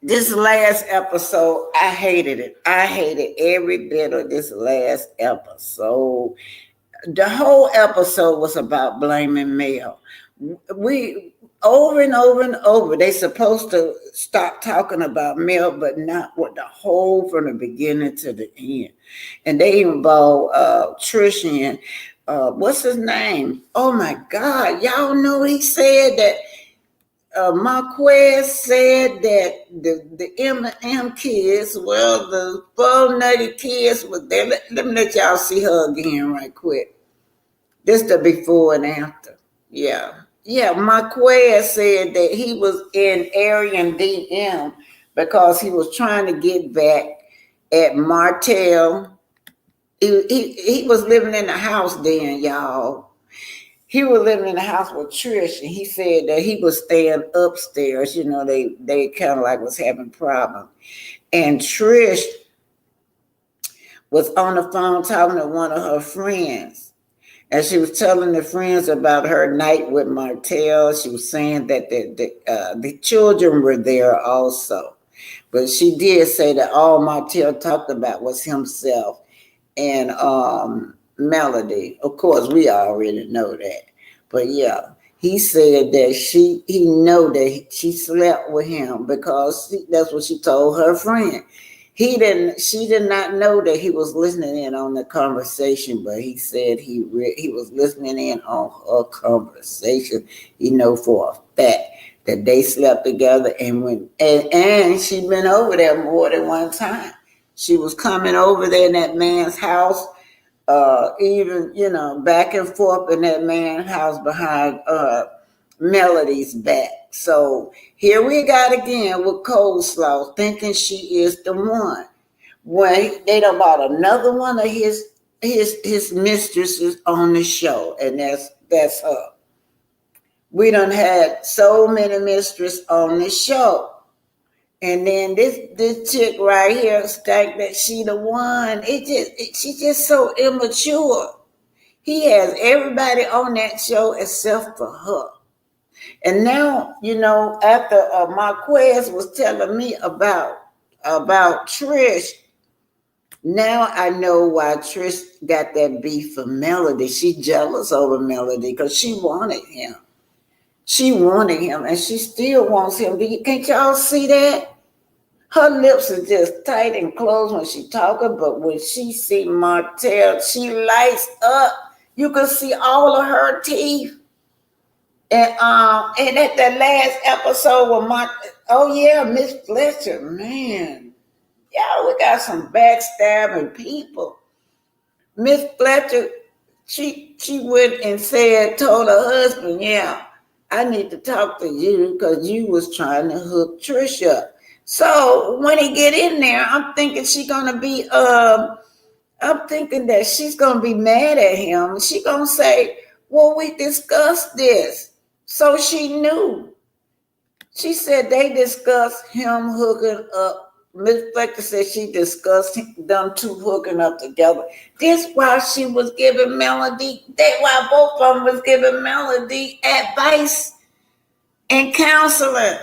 this last episode, I hated it. I hated every bit of this last episode. The whole episode was about blaming Mel. We over and over and over, they supposed to stop talking about Mel, but not with the whole from the beginning to the end. And they involved Trish and what's his name? Oh my God, y'all know he said that Marquez said that the M&M kids, well, the full nutty kids was there. Let me let y'all see her again right quick. This the before and after. Yeah. Yeah, Marquez said that he was in Aryan DM because he was trying to get back at Martell. He was living in the house then, y'all. He was living in the house with Trish, and he said that he was staying upstairs. You know, they kind of like was having problems. And Trish was on the phone talking to one of her friends. And she was telling the friends about her night with Martell. She was saying that the children were there also. But she did say that all Martell talked about was himself and Melody. Of course, we already know that. But yeah, he said that he know that she slept with him because that's what she told her friend. She did not know that he was listening in on the conversation, but he said he was listening in on her conversation. He know for a fact that they slept together and she'd been over there more than one time. She was coming over there in that man's house, even, back and forth in that man's house behind Melody's back. So here we got again with Coleslaw thinking she is the one. When they done bought another one of his mistresses on the show, and that's her. We done had so many mistresses on the show. And then this chick right here think that she the one. She's just so immature. He has everybody on that show except for her. And now, after Marquez was telling me about Trish, now I know why Trish got that beef for Melody. She jealous over Melody because she wanted him. She wanted him, and she still wants him. Can't y'all see that? Her lips are just tight and closed when she talking, but when she see Martell, she lights up. You can see all of her teeth. And at the last episode with Miss Fletcher, man, y'all, we got some backstabbing people. Miss Fletcher, she went and told her husband, yeah, I need to talk to you because you was trying to hook Trish up. So when he get in there, I'm thinking I'm thinking that she's gonna be mad at him. She gonna say, well, we discussed this. So she knew. She said they discussed him hooking up. Miss Fletcher said she discussed them two hooking up together. This why she was giving Melody, why both of them was giving Melody advice and counseling.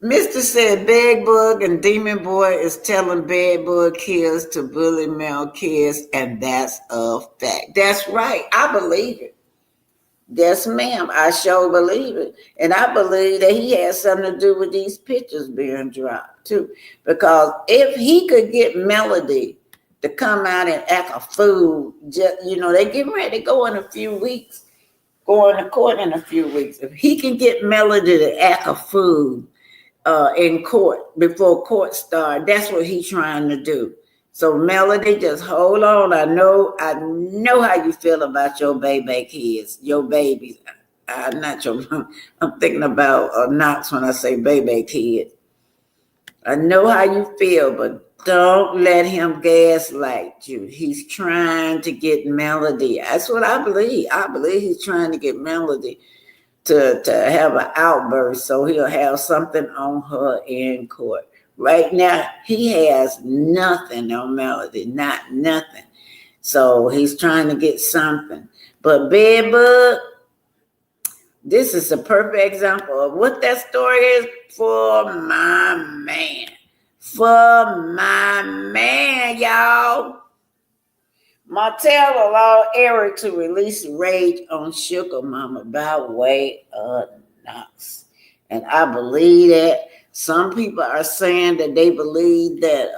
Mr. said Bad Bug and Demon Boy is telling Bad Bug kids to bully male kids, and that's a fact. That's right. I believe it. Yes, ma'am. I sure believe it. And I believe that he has something to do with these pictures being dropped, too. Because if he could get Melody to come out and act a fool, they getting ready to go in a few weeks, going to court in a few weeks. If he can get Melody to act a fool in court before court starts, that's what he's trying to do. So Melody, just hold on. I know how you feel about your baby kids, your babies. I'm thinking about Knox when I say baby kid. I know how you feel, but don't let him gaslight you. He's trying to get Melody. That's what I believe. I believe he's trying to get Melody to have an outburst so he'll have something on her in court. Right now, he has nothing on Melody, not nothing. So he's trying to get something. But Bedbug, this is a perfect example of what that story is for my man. For my man, y'all. Martell allowed Eric to release rage on Sugar Mama by way of Knox. And I believe that. Some people are saying that they believe that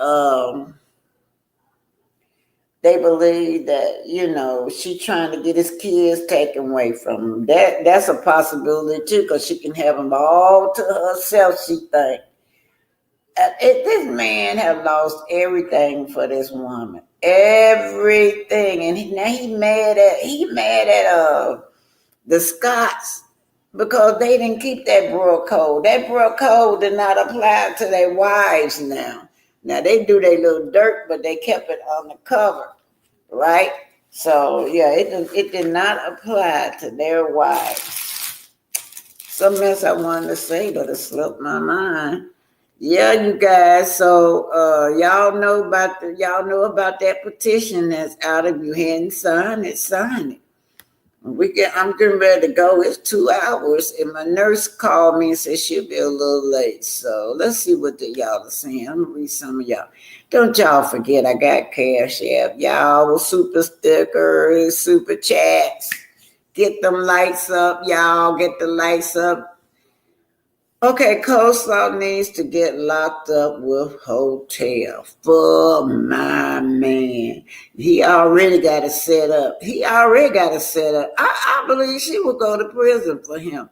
you know, she trying to get his kids taken away from him. That's a possibility too, because she can have them all to herself, she think. This man have lost everything for this woman, everything, and now he mad at the Scots because they didn't keep that bro code. That bro code did not apply to their wives now. Now they do their little dirt, but they kept it on the cover, right? So yeah, it did not apply to their wives. Something else I wanted to say, but it slipped my mind. Yeah, you guys. So y'all know about that petition that's out. If you hadn't signed it, sign it. I'm getting ready to go. It's 2 hours, and my nurse called me and said she'll be a little late. So let's see what y'all are saying. I'm gonna read some of y'all. Don't y'all forget I got Cash App. Y'all with super stickers, super chats. Get them lights up, y'all. Get the lights up. Okay, Coleslaw needs to get locked up with hotel for my man. He already got it set up. I believe she would go to prison for him.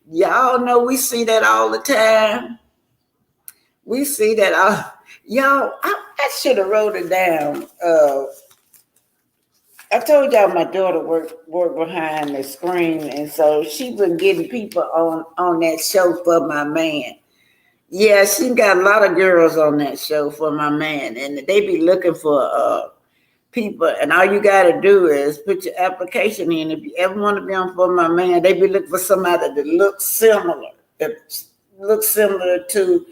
Y'all know we see that all the time. We see that all. Y'all, I should have wrote it down. I told y'all my daughter worked behind the screen, and so she been getting people on that show for my man. Yeah, she got a lot of girls on that show for my man, and they be looking for people, and all you got to do is put your application in. If you ever want to be on for my man, they be looking for somebody that looks similar, to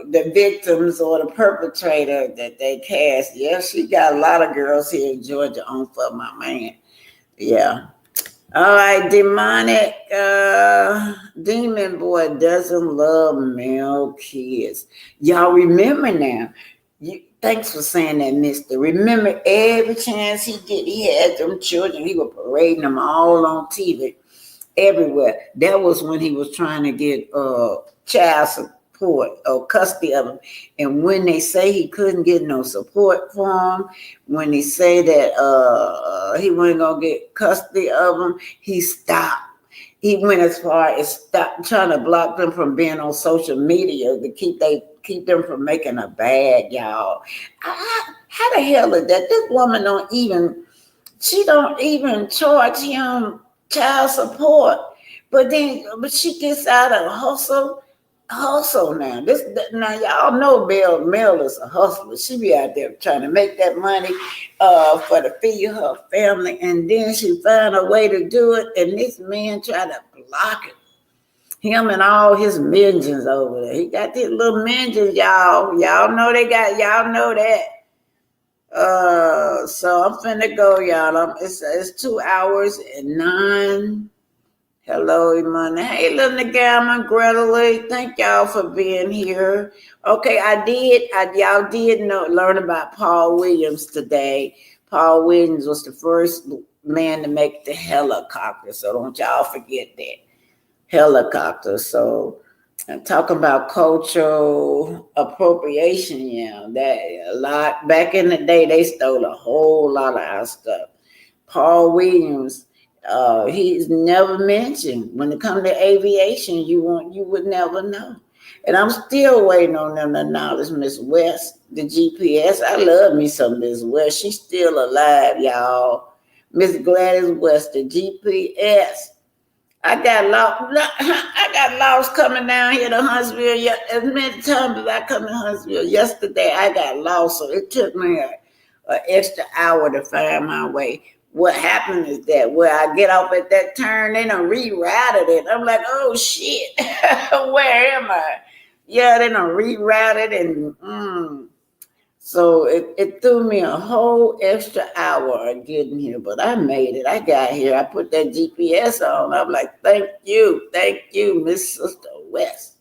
the victims or the perpetrator that they cast. Yeah, she got a lot of girls here in Georgia on for my man. Yeah. All right, demon boy doesn't love male kids. Y'all remember now. Thanks for saying that, mister. Remember, every chance he get, he had them children. He was parading them all on TV, everywhere. That was when he was trying to get child support or custody of them. And when they say he couldn't get no support for him, when they say that he wasn't gonna get custody of them, he stopped. He went as far as stop trying to block them from being on social media to keep them from making a bag, y'all. How the hell is that? This woman don't even charge him child support, but she gets out of hustle now. Now y'all know Mel is a hustler. She be out there trying to make that money for to feed her family, and then she find a way to do it, and this man try to block it. Him and all his minions over there. He got these little minions, y'all. Y'all know that. So I'm finna go, y'all. It's 2 hours and 9. Hello, Imani. Hey, little Nagama, Greta Lee. Thank y'all for being here. Okay, y'all did learn about Paul Williams today. Paul Williams was the first man to make the helicopter, so don't y'all forget that. Helicopter. So I'm talking about cultural appropriation, that a lot back in the day they stole a whole lot of our stuff. Paul Williams, he's never mentioned. When it comes to aviation, you would never know. And I'm still waiting on them to acknowledge Miss West, the GPS. I love me some Miss West. She's still alive, y'all. Miss Gladys West, the GPS. I got lost. I got lost coming down here to Huntsville. As many times as I come to Huntsville, yesterday I got lost, so it took me an extra hour to find my way. What happened is that where I get off at that turn, they done rerouted it. I'm like, oh shit, where am I? Yeah, they done rerouted and so it threw me a whole extra hour of getting here, but I made it. I got here. I put that GPS on. I'm like, thank you, Miss Sister West.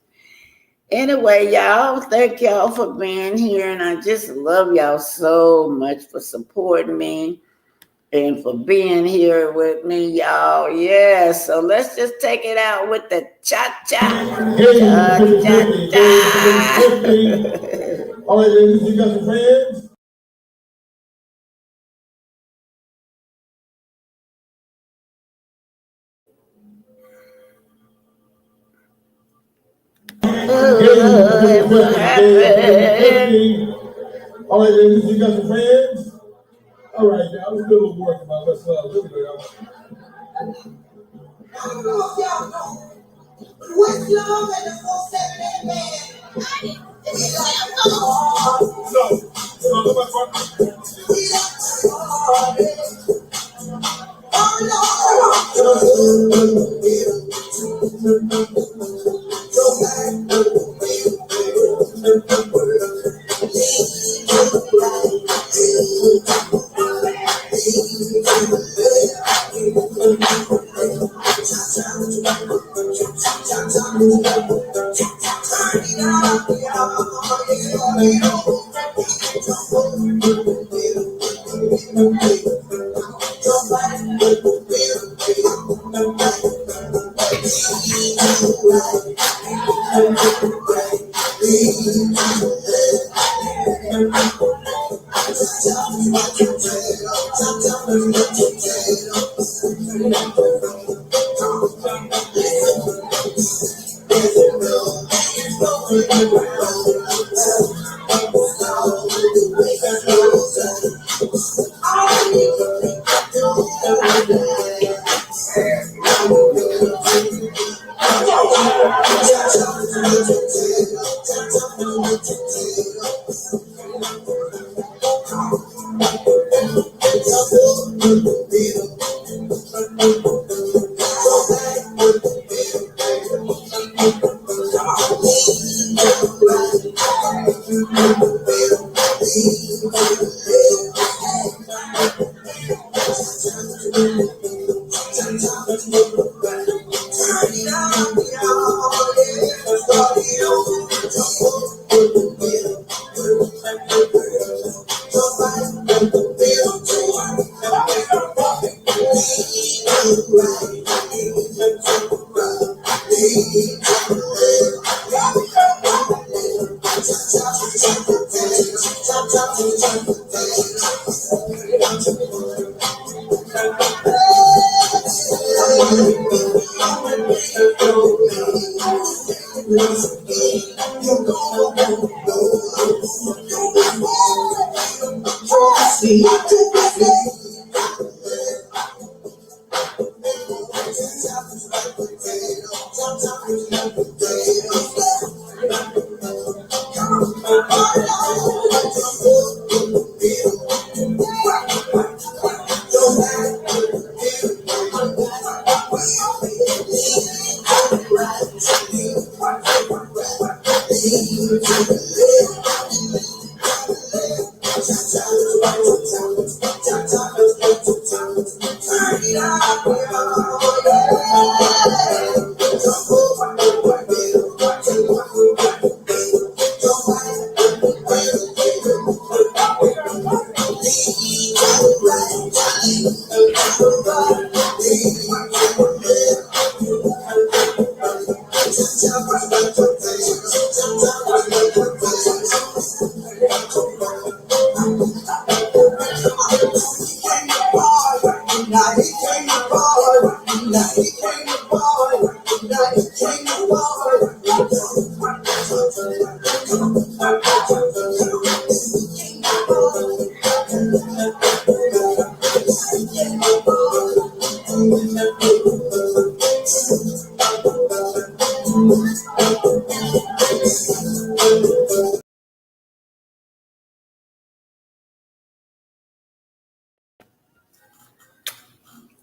Anyway, y'all, thank y'all for being here, and I just love y'all so much for supporting me and for being here with me, y'all. Yeah, so let's just take it out with the cha-cha. Cha-cha-cha. All right, ladies, you got some friends? What happened? All right, ladies, you got some friends? All right, now let's do a little work about let's go, y'all. I don't know if y'all know, but West Long and the 478 man.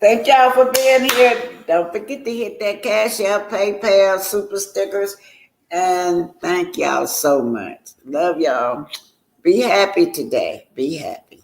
Thank y'all for being here. Don't forget to hit that Cash App, PayPal, Super Stickers. And thank y'all so much. Love y'all. Be happy today. Be happy.